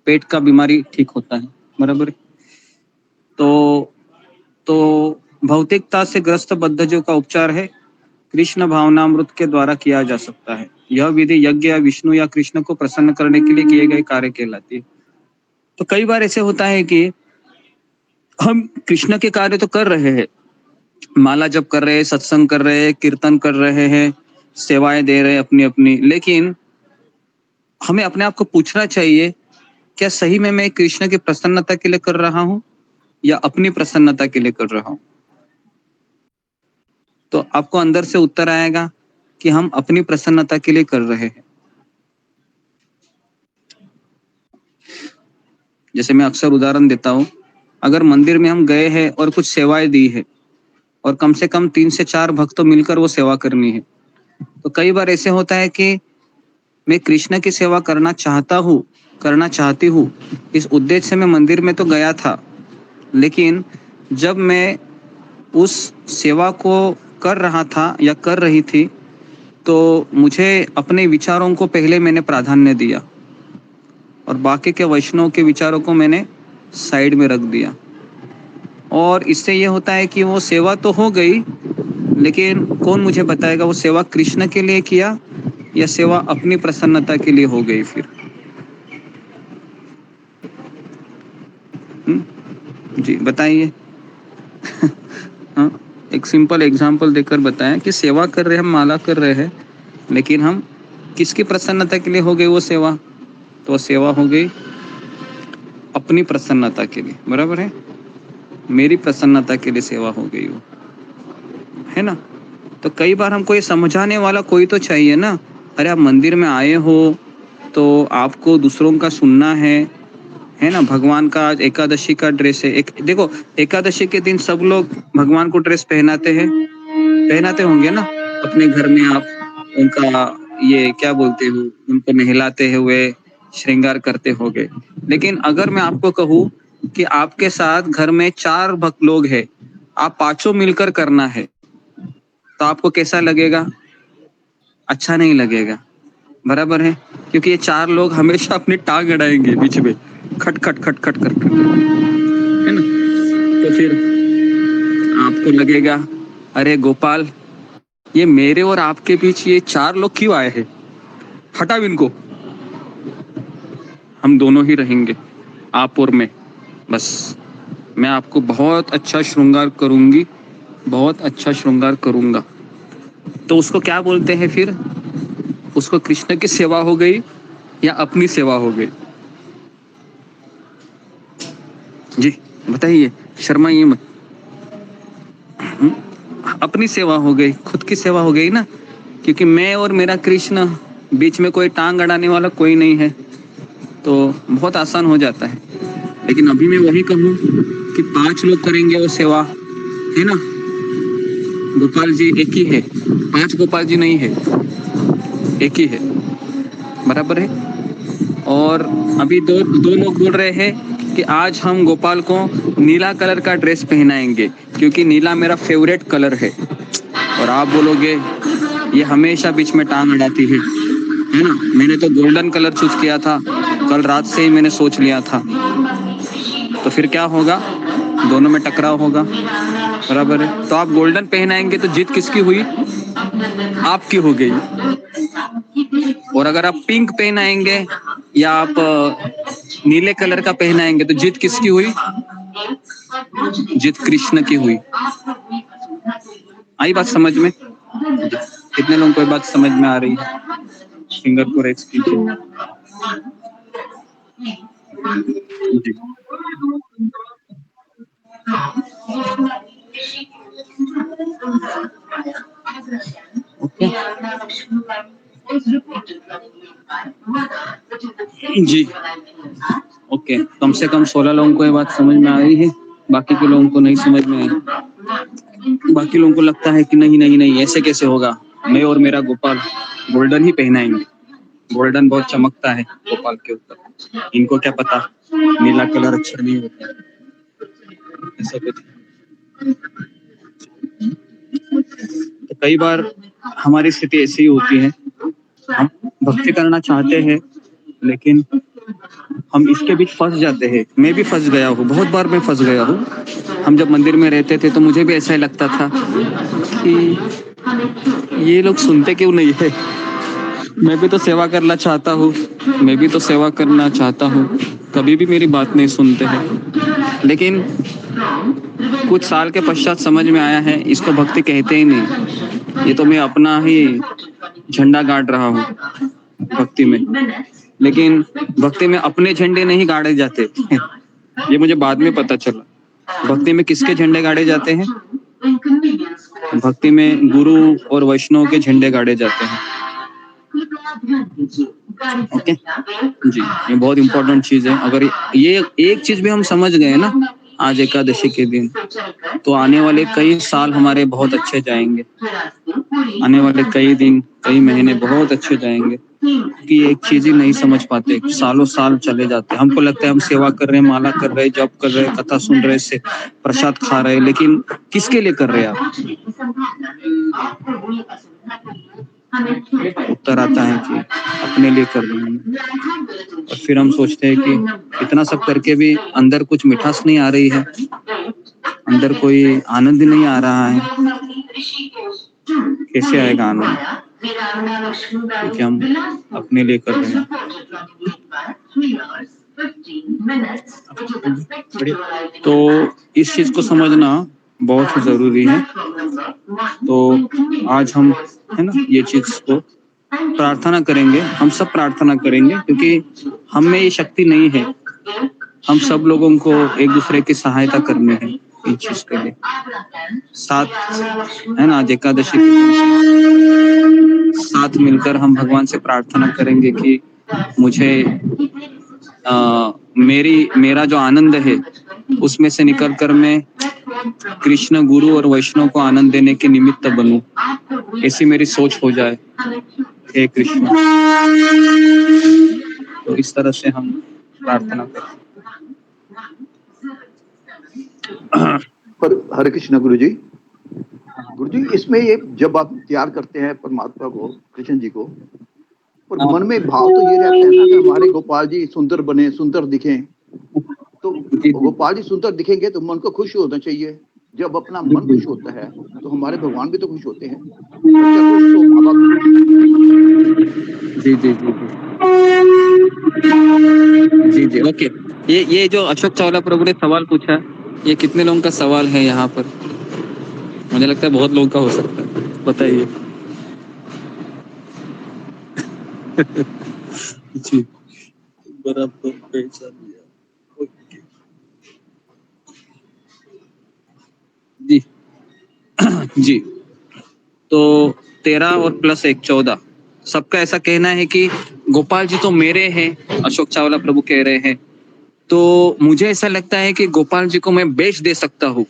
पेट का बीमारी ठीक होता है, बराबर। तो भौतिकता से ग्रस्त बद्धजों का उपचार है कृष्ण भावनामृत के द्वारा किया जा सकता है। यह विधि यज्ञ या विष्णु या कृष्ण को प्रसन्न करने के लिए किए गए कार्य कहलाती है। तो कई बार ऐसे होता है कि हम कृष्ण के कार्य तो कर रहे हैं, माला जप कर रहे हैं, सत्संग कर रहे हैं, कीर्तन कर रहे हैं, सेवाएं दे रहे हैं अपनी अपनी, लेकिन हमें अपने आप को पूछना चाहिए, क्या सही में मैं कृष्ण की प्रसन्नता के लिए कर रहा हूं या अपनी प्रसन्नता के लिए कर रहा हूं? तो आपको अंदर से उत्तर आएगा कि हम अपनी प्रसन्नता के लिए कर रहे हैं। जैसे मैं अक्सर उदाहरण देता हूं, अगर मंदिर में हम गए हैं और कुछ सेवाएं दी है और कम से कम 3 से 4 भक्तों मिलकर वो सेवा करनी है, तो कई बार ऐसे होता है कि मैं कृष्ण की सेवा करना चाहती हूँ, इस उद्देश्य से मैं मंदिर में तो गया था, लेकिन जब मैं उस सेवा को कर रहा था या कर रही थी तो मुझे अपने विचारों को पहले मैंने प्राधान्य दिया और बाकी के वैष्णव के विचारों को मैंने साइड में रख दिया। और इससे ये होता है कि वो सेवा तो हो गई, लेकिन कौन मुझे बताएगा वो सेवा कृष्ण के लिए किया या सेवा अपनी प्रसन्नता के लिए हो गई फिर? जी बताइए। हाँ, एक सिंपल एग्जाम्पल देकर बताएं कि सेवा कर रहे हैं, हम माला कर रहे हैं, लेकिन हम किसकी प्रसन्नता के लिए हो गई वो सेवा? तो सेवा हो गई अपनी प्रसन्नता के लिए, बराबर है? मेरी प्रसन्नता के लिए सेवा हो गई वो, है ना? तो कई बार हमको ये समझाने वाला कोई तो चाहिए ना। अरे आप मंदिर में आए हो तो आपको दूसरों का सुनना है ना? भगवान का आज एकादशी का ड्रेस है। एक देखो, एकादशी के दिन सब लोग भगवान को ड्रेस पहनाते होंगे ना अपने घर में। आप उनका ये क्या बोलते हो, उनको नहलाते हुए श्रृंगार करते होगे। लेकिन अगर मैं आपको कहूँ कि आपके साथ घर में 4 भक्त लोग हैं, आप पांचों मिलकर करना है, तो आपको कैसा लगेगा? अच्छा नहीं लगेगा, बराबर है? क्योंकि ये 4 लोग हमेशा अपनी टांग अड़ाएंगे बीच में, खट खट खट खट खट खट, है ना? तो फिर आपको लगेगा अरे गोपाल, ये मेरे और आपके बीच ये 4 लोग क्यों आए हैं? हटाओ इनको, हम दोनों ही रहेंगे, आप और मैं। बस मैं आपको बहुत अच्छा श्रृंगार करूंगी, बहुत अच्छा श्रृंगार करूंगा। तो उसको क्या बोलते हैं फिर? उसको कृष्ण की सेवा हो गई या अपनी सेवा हो गई? जी बताइए, शर्माइए मत। अपनी सेवा हो गई, खुद की सेवा हो गई ना, क्योंकि मैं और मेरा कृष्ण, बीच में कोई टांग अड़ाने वाला कोई नहीं है, तो बहुत आसान हो जाता है। लेकिन अभी मैं वही कहूँ कि 5 लोग करेंगे वो सेवा, है ना? गोपाल जी एक ही है, 5 गोपाल जी नहीं है, एक ही है, बराबर है? और अभी दो लोग बोल रहे हैं कि आज हम गोपाल को नीला कलर का ड्रेस पहनाएंगे क्योंकि नीला मेरा फेवरेट कलर है। और आप बोलोगे ये हमेशा बीच में टांग अड़ाती है ना? मैंने तो गोल्डन कलर चूज किया था, कल रात से ही मैंने सोच लिया था। तो फिर क्या होगा? दोनों में टकराव होगा, बराबर है? तो आप गोल्डन पहनाएंगे तो जीत किसकी हुई? आपकी हो गई। और अगर आप पिंक पहनाएंगे या आप नीले कलर का पहनाएंगे तो जीत किसकी हुई? जीत कृष्ण की हुई। आई बात समझ में? कितने लोगों को ये बात समझ में आ रही है? फिंगर को रेज कीजिए। जी ओके जी ओके, कम से कम 16 लोगों को ये बात समझ में आ रही है, बाकी के लोगों को नहीं समझ में आई। बाकी लोगों को लगता है कि नहीं नहीं नहीं, ऐसे कैसे होगा, मैं और मेरा गोपाल गोल्डन ही पहनाएंगे, गोल्डन बहुत चमकता है गोपाल के ऊपर, इनको क्या पता नीला कलर अच्छा नहीं होता, ऐसा कुछ। तो कई बार हमारी स्थिति ऐसी होती है, हम भक्ति करना चाहते हैं लेकिन हम इसके बीच फंस जाते हैं। मैं भी फंस गया हूँ, बहुत बार मैं फंस गया हूँ। हम जब मंदिर में रहते थे तो मुझे भी ऐसा ही लगता था कि ये लोग सुनते क्यों नहीं है, मैं भी तो सेवा करना चाहता हूँ, मैं भी तो सेवा करना चाहता हूँ, कभी भी मेरी बात नहीं सुनते हैं। लेकिन कुछ साल के पश्चात समझ में आया है इसको भक्ति कहते ही नहीं, ये तो मैं अपना ही झंडा गाड़ रहा हूँ भक्ति में। लेकिन भक्ति में अपने झंडे नहीं गाड़े जाते ये मुझे बाद में पता चला। भक्ति में किसके झंडे गाड़े जाते हैं? भक्ति में गुरु और वैष्णव के झंडे गाड़े जाते हैं। ओके जी, ये बहुत इंपॉर्टेंट चीज है। अगर ये एक चीज भी हम समझ गए ना आज एकादशी के दिन, तो आने वाले कई साल हमारे बहुत अच्छे जाएंगे, आने वाले कई दिन कई महीने बहुत अच्छे जाएंगे। कि एक चीज ही नहीं समझ पाते, सालों साल चले जाते, हमको लगता है हम सेवा कर रहे हैं, माला कर रहे हैं, जप कर रहे हैं, कथा सुन रहे हैं, प्रसाद खा रहे हैं, लेकिन किसके लिए कर रहे हैं आप? उत्तर आता है कि अपने लिए कर रहे हैं। और फिर हम सोचते हैं कि इतना सब करके भी अंदर कुछ मिठास नहीं आ रही है, अंदर कोई आनंद नहीं आ रहा है। कैसे आएगा आनंद? क्योंकि हम अपने लिए कर रहे हैं, तो इस चीज को समझना बहुत जरूरी है। तो आज हम है ना ये चीज को प्रार्थना करेंगे, हम सब प्रार्थना करेंगे, क्योंकि हम में ये शक्ति नहीं है। हम सब लोगों को एक दूसरे की सहायता करनी है इन चीज के लिए। साथ है ना आज एकादशी के दिन साथ मिलकर हम भगवान से प्रार्थना करेंगे कि मुझे मेरा जो आनंद है उसमें से निकलकर मैं कृष्ण गुरु और वैष्णव को आनंद देने के निमित्त बनूं, ऐसी मेरी सोच हो जाए। हे कृष्ण। तो इस तरह से हम प्रार्थना करें। पर हरे कृष्ण गुरुजी। गुरुजी इसमें ये जब आप तैयार करते हैं परमात्मा को, कृष्ण जी को, पर मन में भाव तो ये रहता है ना कि हमारे गोपाल जी सुंदर बने, सुंदर दिखें। तो गोपाल जी सुंदर दिखेंगे तो मन को खुश होना चाहिए। जब अपना मन खुश होता है तो हमारे भगवान भी तो खुश होते हैं। बच्चा खुश तो माँ बाप। जी जी जी जी जी ओके। ये जो अशोक चावला प्रभु ने सवाल पूछा, ये कितने लोगों का सवाल है यहाँ पर? मुझे लगता है बहुत लोगों का हो सकता है, बताइए। जी बराबर पहचान लिया। ओके जी जी। तो 13 और प्लस 1 14 सबका ऐसा कहना है कि गोपाल जी तो मेरे हैं, अशोक चावला प्रभु कह रहे हैं। तो मुझे ऐसा लगता है कि गोपाल जी को मैं बेस्ट दे सकता हूँ,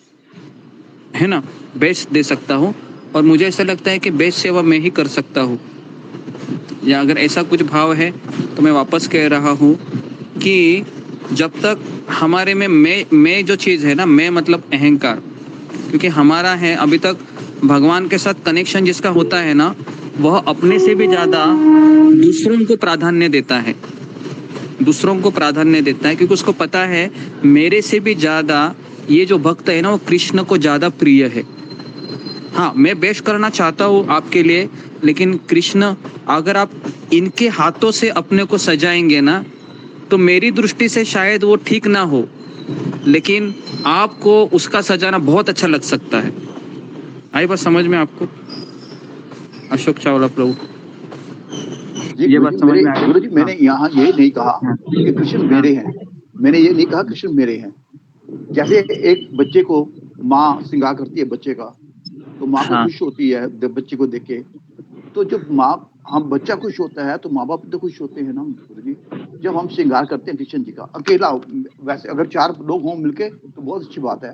है ना, बेस्ट दे सकता हूँ। और मुझे ऐसा लगता है कि बेस्ट सेवा मैं ही कर सकता हूँ। या अगर ऐसा कुछ भाव है तो मैं वापस कह रहा हूँ कि जब तक हमारे में मैं जो चीज़ है ना, मैं मतलब अहंकार, क्योंकि हमारा है अभी तक भगवान के साथ कनेक्शन जिसका होता है ना, वह अपने से भी ज़्यादा दूसरों को प्राधान्य देता है, दूसरों को प्राधान्य देता है, क्योंकि उसको पता है मेरे से भी ज़्यादा ये जो भक्त है ना वो कृष्ण को ज़्यादा प्रिय है। हाँ मैं बेस्ट करना चाहता हूँ आपके लिए, लेकिन कृष्ण अगर आप इनके हाथों से अपने को सजाएंगे ना तो मेरी दृष्टि से शायद वो ठीक ना हो, लेकिन आपको उसका सजाना बहुत अच्छा लग सकता है। आई बात समझ में आपको अशोक चावला प्रभु? ये बात समझ में आई? गुरुजी मैंने यहाँ ये नहीं कहा कि कृष्ण मेरे हैं, मैंने ये नहीं कहा कृष्ण मेरे हैं। जैसे एक बच्चे को माँ श्रृंगार करती है बच्चे का, तो माँ को खुश होती है बच्चे को देख के। तो जब हम बच्चा खुश होता है तो माँ बाप तो खुश होते हैं ना गुरुजी। जब हम श्रृंगार करते हैं कृष्ण जी का अकेला, वैसे अगर 4 लोग हों मिलके तो बहुत अच्छी बात है,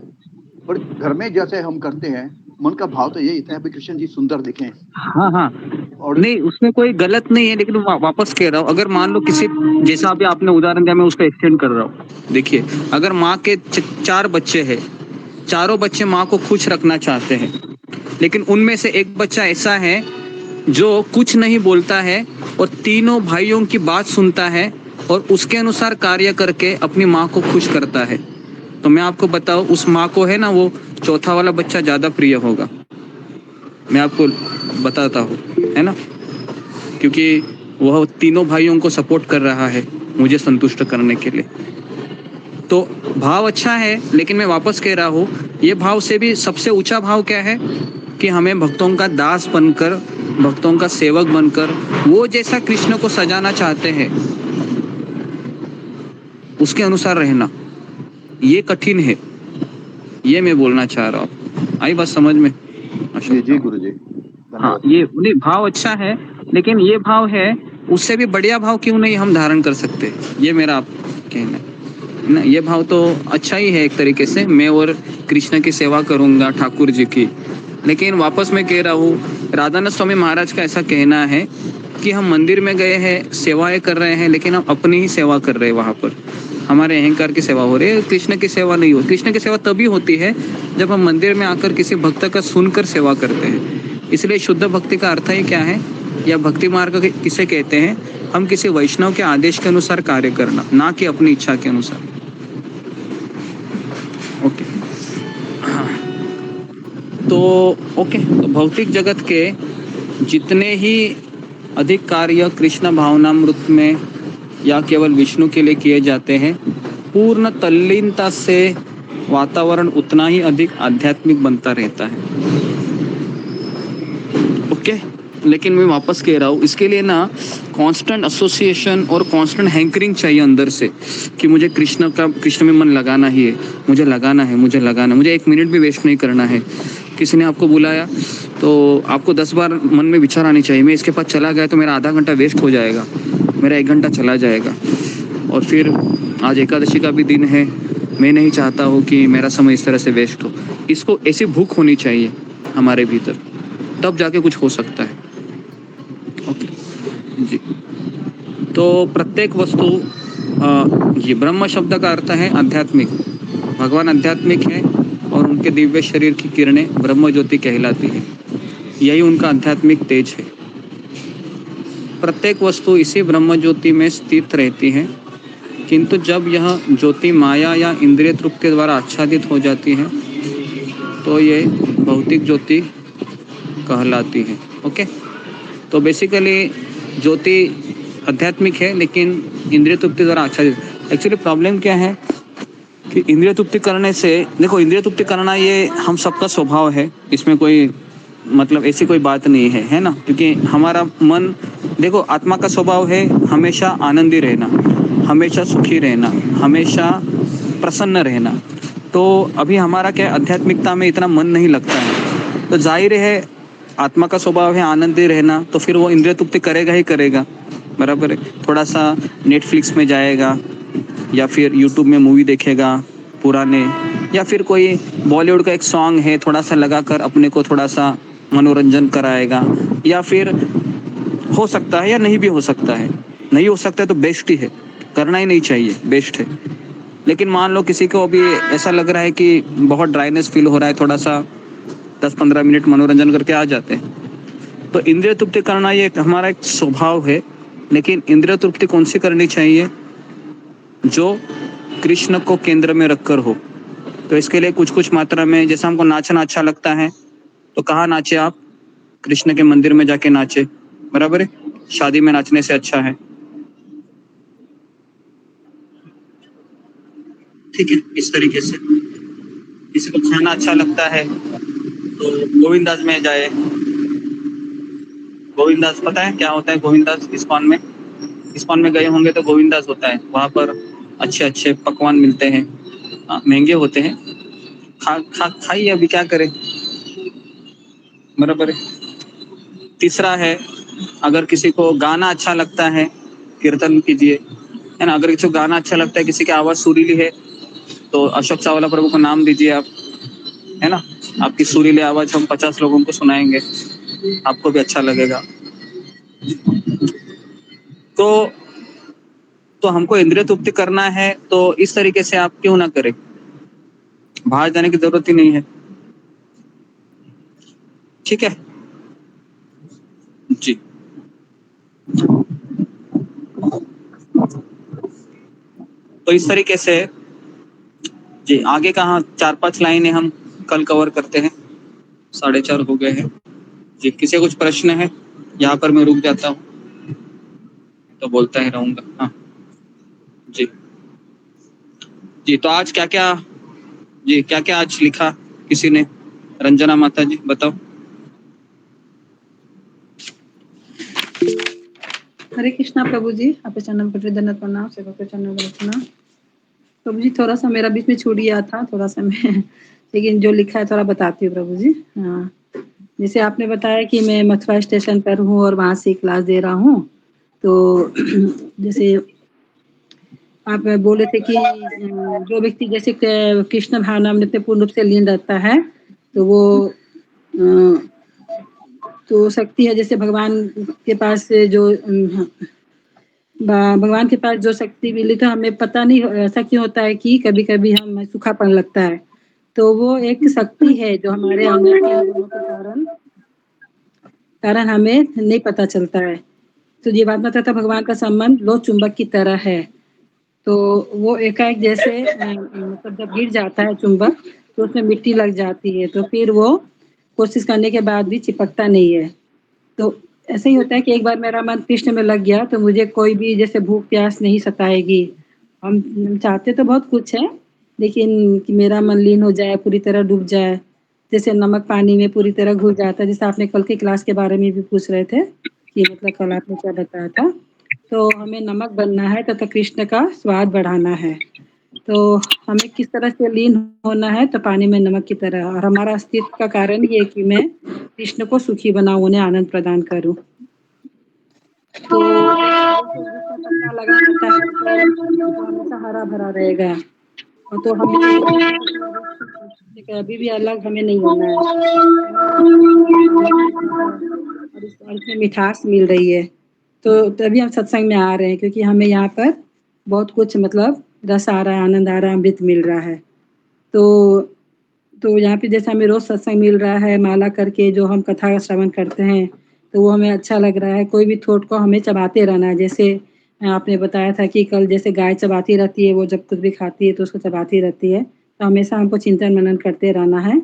पर घर में जैसे हम करते हैं मन का भाव तो यही था कि कृष्ण जी सुंदर दिखें। हाँ हाँ और नहीं उसमें कोई गलत नहीं है, लेकिन वापस कह रहा हूँ अगर मान लो किसी, जैसा अभी आपने उदाहरण दिया मैं उसको एक्सटेंड कर रहा हूँ। देखिए अगर माँ के 4 बच्चे हैं, चारों बच्चे माँ को खुश रखना चाहते हैं, लेकिन उनमें से एक बच्चा ऐसा है जो कुछ नहीं बोलता है और तीनों भाइयों की बात सुनता है और उसके अनुसार कार्य करके अपनी माँ को खुश करता है, तो मैं आपको बताऊं उस माँ को है ना वो चौथा वाला बच्चा ज्यादा प्रिय होगा। मैं आपको बताता हूँ, है ना, क्योंकि वह तीनों भाइयों को सपोर्ट कर रहा है मुझे संतुष्ट करने के लिए। तो भाव अच्छा है, लेकिन मैं वापस कह रहा हूँ ये भाव से भी सबसे ऊंचा भाव क्या है कि हमें भक्तों का दास बनकर, भक्तों का सेवक बनकर वो जैसा कृष्ण को सजाना चाहते हैं उसके अनुसार रहना, ये कठिन है, ये मैं बोलना चाह रहा हूँ। आई बात समझ में? जी गुरुजी। हाँ ये नहीं भाव अच्छा है, लेकिन ये भाव है उससे भी बढ़िया भाव क्यों नहीं हम धारण कर सकते, ये मेरा कहना है ना। ये भाव तो अच्छा ही है एक तरीके से, मैं और कृष्ण की सेवा करूंगा ठाकुर जी की, लेकिन वापस मैं कह रहा हूँ राधानाथ स्वामी महाराज का ऐसा कहना है कि हम मंदिर में गए हैं, सेवाएं कर रहे हैं, लेकिन हम अपनी ही सेवा कर रहे हैं, वहां पर हमारे अहंकार की सेवा हो रही है, कृष्ण की सेवा नहीं हो। कृष्ण की सेवा तभी होती है जब हम मंदिर में आकर किसी भक्त का सुनकर सेवा करते हैं। इसलिए शुद्ध भक्ति का अर्थ ही क्या है, या भक्ति मार्ग किसे कहते हैं, हम किसी वैष्णव के आदेश के अनुसार कार्य करना, ना कि अपनी इच्छा के अनुसार। ओके तो ओके, तो भौतिक जगत के जितने ही अधिक कार्य कृष्ण भावनामृत में या केवल विष्णु के लिए किए जाते हैं पूर्ण तल्लीनता से वातावरण उतना ही अधिक आध्यात्मिक बनता रहता है। ओके, लेकिन मैं वापस कह रहा हूँ, इसके लिए ना कांस्टेंट एसोसिएशन और कांस्टेंट हैंकरिंग चाहिए अंदर से कि मुझे कृष्ण में मन लगाना ही है, मुझे लगाना है, मुझे 1 मिनट भी वेस्ट नहीं करना है। किसी ने आपको बुलाया तो आपको 10 बार मन में विचार आनी चाहिए, मैं इसके पास चला गया तो मेरा आधा घंटा वेस्ट हो जाएगा, मेरा 1 घंटा चला जाएगा। और फिर आज एकादशी का भी दिन है, मैं नहीं चाहता हूँ कि मेरा समय इस तरह से वेस्ट हो। इसको ऐसी भूख होनी चाहिए हमारे भीतर, तब जाके कुछ हो सकता है। ओके जी, तो प्रत्येक वस्तु ये ब्रह्म शब्द का अर्थ है आध्यात्मिक। भगवान आध्यात्मिक है और उनके दिव्य शरीर की किरणें ब्रह्म ज्योति कहलाती है, यही उनका आध्यात्मिक तेज है। प्रत्येक वस्तु इसी ब्रह्म ज्योति में स्थित रहती है, किंतु जब यह ज्योति माया या इंद्रिय तृप्ति के द्वारा आच्छादित हो जाती है तो ये भौतिक ज्योति कहलाती है। ओके, तो बेसिकली ज्योति आध्यात्मिक है लेकिन इंद्रिय तृप्ति द्वारा आच्छादित। एक्चुअली प्रॉब्लम क्या है कि इंद्रिय तृप्ति करने से, देखो इंद्रिय तृप्ति करना ये हम सबका स्वभाव है, इसमें कोई मतलब ऐसी कोई बात नहीं है, है ना, क्योंकि हमारा मन, देखो आत्मा का स्वभाव है हमेशा आनंदी रहना, हमेशा सुखी रहना, हमेशा प्रसन्न रहना। तो अभी हमारा क्या आध्यात्मिकता में इतना मन नहीं लगता है, तो जाहिर है आत्मा का स्वभाव है आनंदी रहना, तो फिर वो इंद्रिय तृप्ति करेगा ही करेगा, बराबर है। थोड़ा सा नेटफ्लिक्स में जाएगा या फिर यूट्यूब में मूवी देखेगा पुराने, या फिर कोई बॉलीवुड का एक सॉन्ग है थोड़ा सा लगाकर अपने को थोड़ा सा मनोरंजन कराएगा, या फिर हो सकता है या नहीं भी हो सकता है, नहीं हो सकता है तो बेस्ट ही है, करना ही नहीं चाहिए, बेस्ट है। लेकिन मान लो किसी को अभी ऐसा लग रहा है कि बहुत ड्राइनेस फील हो रहा है, थोड़ा सा 10-15 मिनट मनोरंजन करके आ जाते हैं, तो इंद्रिय तृप्ति करना ये हमारा एक स्वभाव है। लेकिन इंद्रिय तृप्ति कौन सी करनी चाहिए? जो कृष्ण को केंद्र में रखकर हो। तो इसके लिए कुछ कुछ मात्रा में, जैसे हमको नाचना अच्छा लगता है तो कहाँ नाचे आप? कृष्ण के मंदिर में जाके नाचे, बराबर है, शादी में नाचने से अच्छा है, ठीक है। इस तरीके से किसी को खाना अच्छा लगता है तो गोविंदास में जाए। गोविंदास पता है क्या होता है? गोविंदास इस्कॉन में गए होंगे तो गोविंदास होता है, वहाँ पर अच्छे अच्छे पकवान मिलते हैं, महंगे होते हैं, खाइए, अभी क्या करें, बराबर है। तीसरा है, अगर किसी को गाना अच्छा लगता है कीर्तन कीजिए, है ना। अगर किसी को गाना अच्छा लगता है, किसी की आवाज़ सुरीली है तो अशोक चावला प्रभु को नाम दीजिए आप, है ना। आपकी सुरीली आवाज़ हम 50 लोगों को सुनाएंगे, आपको भी अच्छा लगेगा। तो हमको इंद्रिय तृप्ति करना है तो इस तरीके से आप क्यों ना करें, बाहर जाने की जरूरत ही नहीं है, ठीक है जी। तो इस तरीके से जी, आगे कहाँ 4-5 लाइनें हम कल कवर करते हैं, 4:30 हो गए हैं जी। किसी को कुछ प्रश्न है? यहाँ पर मैं रुक जाता हूँ तो बोलता ही रहूंगा। हाँ जी जी, तो आज क्या क्या आज लिखा किसी ने? रंजना माता जी बताओ। हरे कृष्णा प्रभु जी, आपके चरणों पर दंडवत प्रणाम, सेवा के चरणों में प्रणाम। प्रभु जी थोड़ा सा मेरा बीच में छूट गया था, थोड़ा सा मैं लेकिन जो लिखा है थोड़ा बताती हूँ प्रभु जी। हाँ, जैसे आपने बताया कि मैं मथुरा स्टेशन पर हूँ और वहाँ से क्लास दे रहा हूँ, तो जैसे आप बोले थे कि जो व्यक्ति जैसे कृष्ण भावना में पूर्ण रूप से लीन रहता है तो वो तो शक्ति है, जैसे भगवान के पास जो भगवान के पास जो शक्ति मिली, तो हमें पता नहीं ऐसा क्यों होता है कि कभी कभी हम सूखापन लगता है, तो वो एक शक्ति है जो हमारे अंदर के गुणों के कारण हमें नहीं पता चलता है। तो ये बात बताता भगवान का संबंध लो चुंबक की तरह है, तो वो एकाएक जैसे मतलब जब गिर जाता है चुंबक तो उसमें मिट्टी लग जाती है, तो फिर वो कोशिश करने के बाद भी चिपकता नहीं है। तो ऐसे ही होता है कि एक बार मेरा मन कृष्ण में लग गया तो मुझे कोई भी जैसे भूख प्यास नहीं सताएगी, हम चाहते तो बहुत कुछ है, लेकिन कि मेरा मन लीन हो जाए, पूरी तरह डूब जाए, जैसे नमक पानी में पूरी तरह घुल जाता है। जैसे आपने कल की क्लास के बारे में भी पूछ रहे थे कि मतलब कल आपने क्या बताया था, तो हमें नमक बनना है तथा कृष्ण का स्वाद बढ़ाना है। तो हमें किस तरह से लीन होना है, तो पानी में नमक की तरह। और हमारा अस्तित्व का कारण ये है कि मैं कृष्ण को सुखी बनाऊं, उन्हें आनंद प्रदान करूं। तो जैसे जिसका पत्ता लगा रहता है तो वो हमेशा हरा भरा रहेगा, और तो हमें कभी भी अलग हमें नहीं होना है। और इस अर्थ में मिठास मिल रही है, तो तभी हम सत्संग में आ रहे हैं, क्योंकि हमें यहाँ पर बहुत कुछ मतलब रस आ रहा है, आनंद आ रहा है, अमृत मिल रहा है। तो यहाँ पे जैसे हमें रोज सत्संग मिल रहा है, माला करके जो हम कथा का श्रवण करते हैं, तो वो हमें अच्छा लग रहा है। कोई भी थॉट को हमें चबाते रहना है। जैसे आपने बताया था कि कल जैसे गाय चबाती रहती है, वो जब कुछ भी खाती है तो उसको चबाती रहती है, तो हमेशा हमको चिंतन मनन करते रहना है।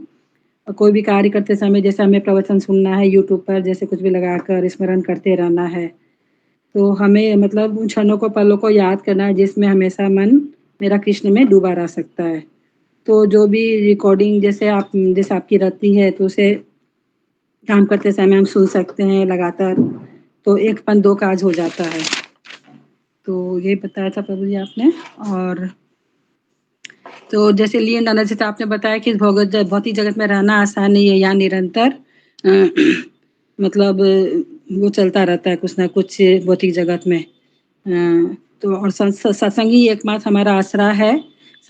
और कोई भी कार्य करते समय जैसे हमें प्रवचन सुनना है यूट्यूब पर, जैसे कुछ भी लगाकर स्मरण करते रहना है। तो हमें मतलब उन क्षणों को, पलों को याद करना है जिसमें हमेशा मन मेरा कृष्ण में डूबा रह सकता है। तो जो भी रिकॉर्डिंग जैसे आपकी रहती है, तो उसे काम करते समय हम सुन सकते हैं लगातार, तो एक पन दो काज हो जाता है। तो ये बताया था प्रभु जी आपने। और तो जैसे लीन रहना, जैसे आपने बताया कि भौतिक जगत में रहना आसान नहीं है, यहाँ निरंतर मतलब वो चलता रहता है कुछ ना कुछ भौतिक जगत में। तो और सत्संग ही एकमात्र हमारा आसरा है,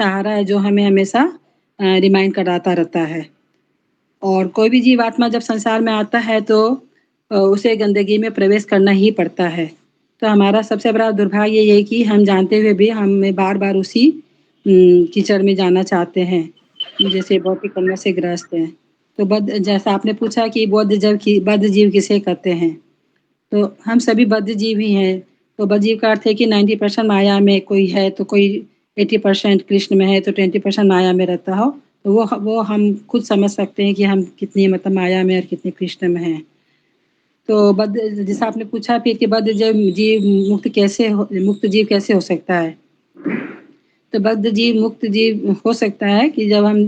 सहारा है, जो हमें हमेशा रिमाइंड कराता रहता है। और कोई भी जीवात्मा जब संसार में आता है तो उसे गंदगी में प्रवेश करना ही पड़ता है। तो हमारा सबसे बड़ा दुर्भाग्य ये है कि हम जानते हुए भी हमें बार बार उसी कीचड़ में जाना चाहते हैं, जैसे भौतिक कर्म से ग्रस्त हैं। तो जैसा आपने पूछा कि बद्ध जीव किसे कहते हैं, तो हम सभी बद्ध जीव ही हैं। तो बद्ध जीव का अर्थ है कि 90% माया में कोई है, तो कोई 80% कृष्ण में है, तो 20% माया में रहता हो। तो वो हम खुद समझ सकते हैं कि हम कितनी मतलब माया में और कितने कृष्ण में हैं। तो बद्ध, जैसा आपने पूछा फिर कि बद्ध जीव मुक्त जीव कैसे हो सकता है, तो बद्ध जीव मुक्त जीव हो सकता है कि जब हम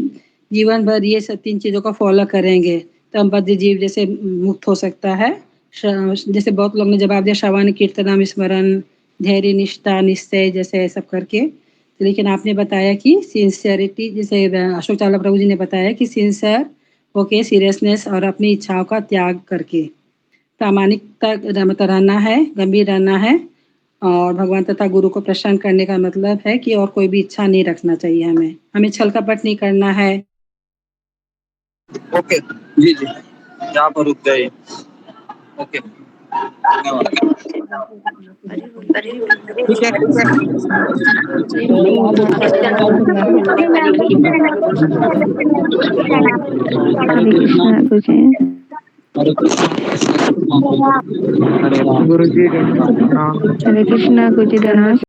जीवन भर ये सब 3 चीज़ों को फॉलो करेंगे, तो हम बद्ध जीव जैसे मुक्त हो सकता है। जैसे बहुत लोग ने जवाब दिया श्रवण कीर्तनम स्मरण धैर्य निष्ठा निश्चय जैसे सब करके। लेकिन आपने बताया कि सिंसियरिटी, जैसे अशोक चावला प्रभु जी ने बताया कि सिंसियर होके, सीरियसनेस और अपनी इच्छाओं का त्याग करके प्रामाणिकता मतलब रहना है, गंभीर रहना है। और भगवान तथा गुरु को प्रसन्न करने का मतलब है कि और कोई भी इच्छा नहीं रखना चाहिए, हमें छल कपट नहीं करना है। ओके जी जी, यहाँ पर रुक जाइए। ओके धन्यवाद। ठीक है ठीक है। हरे कृष्णा गुरुजी। हरे कृष्णा। गुरुजी हरे कृष्णा गुरुजी धन्यवाद।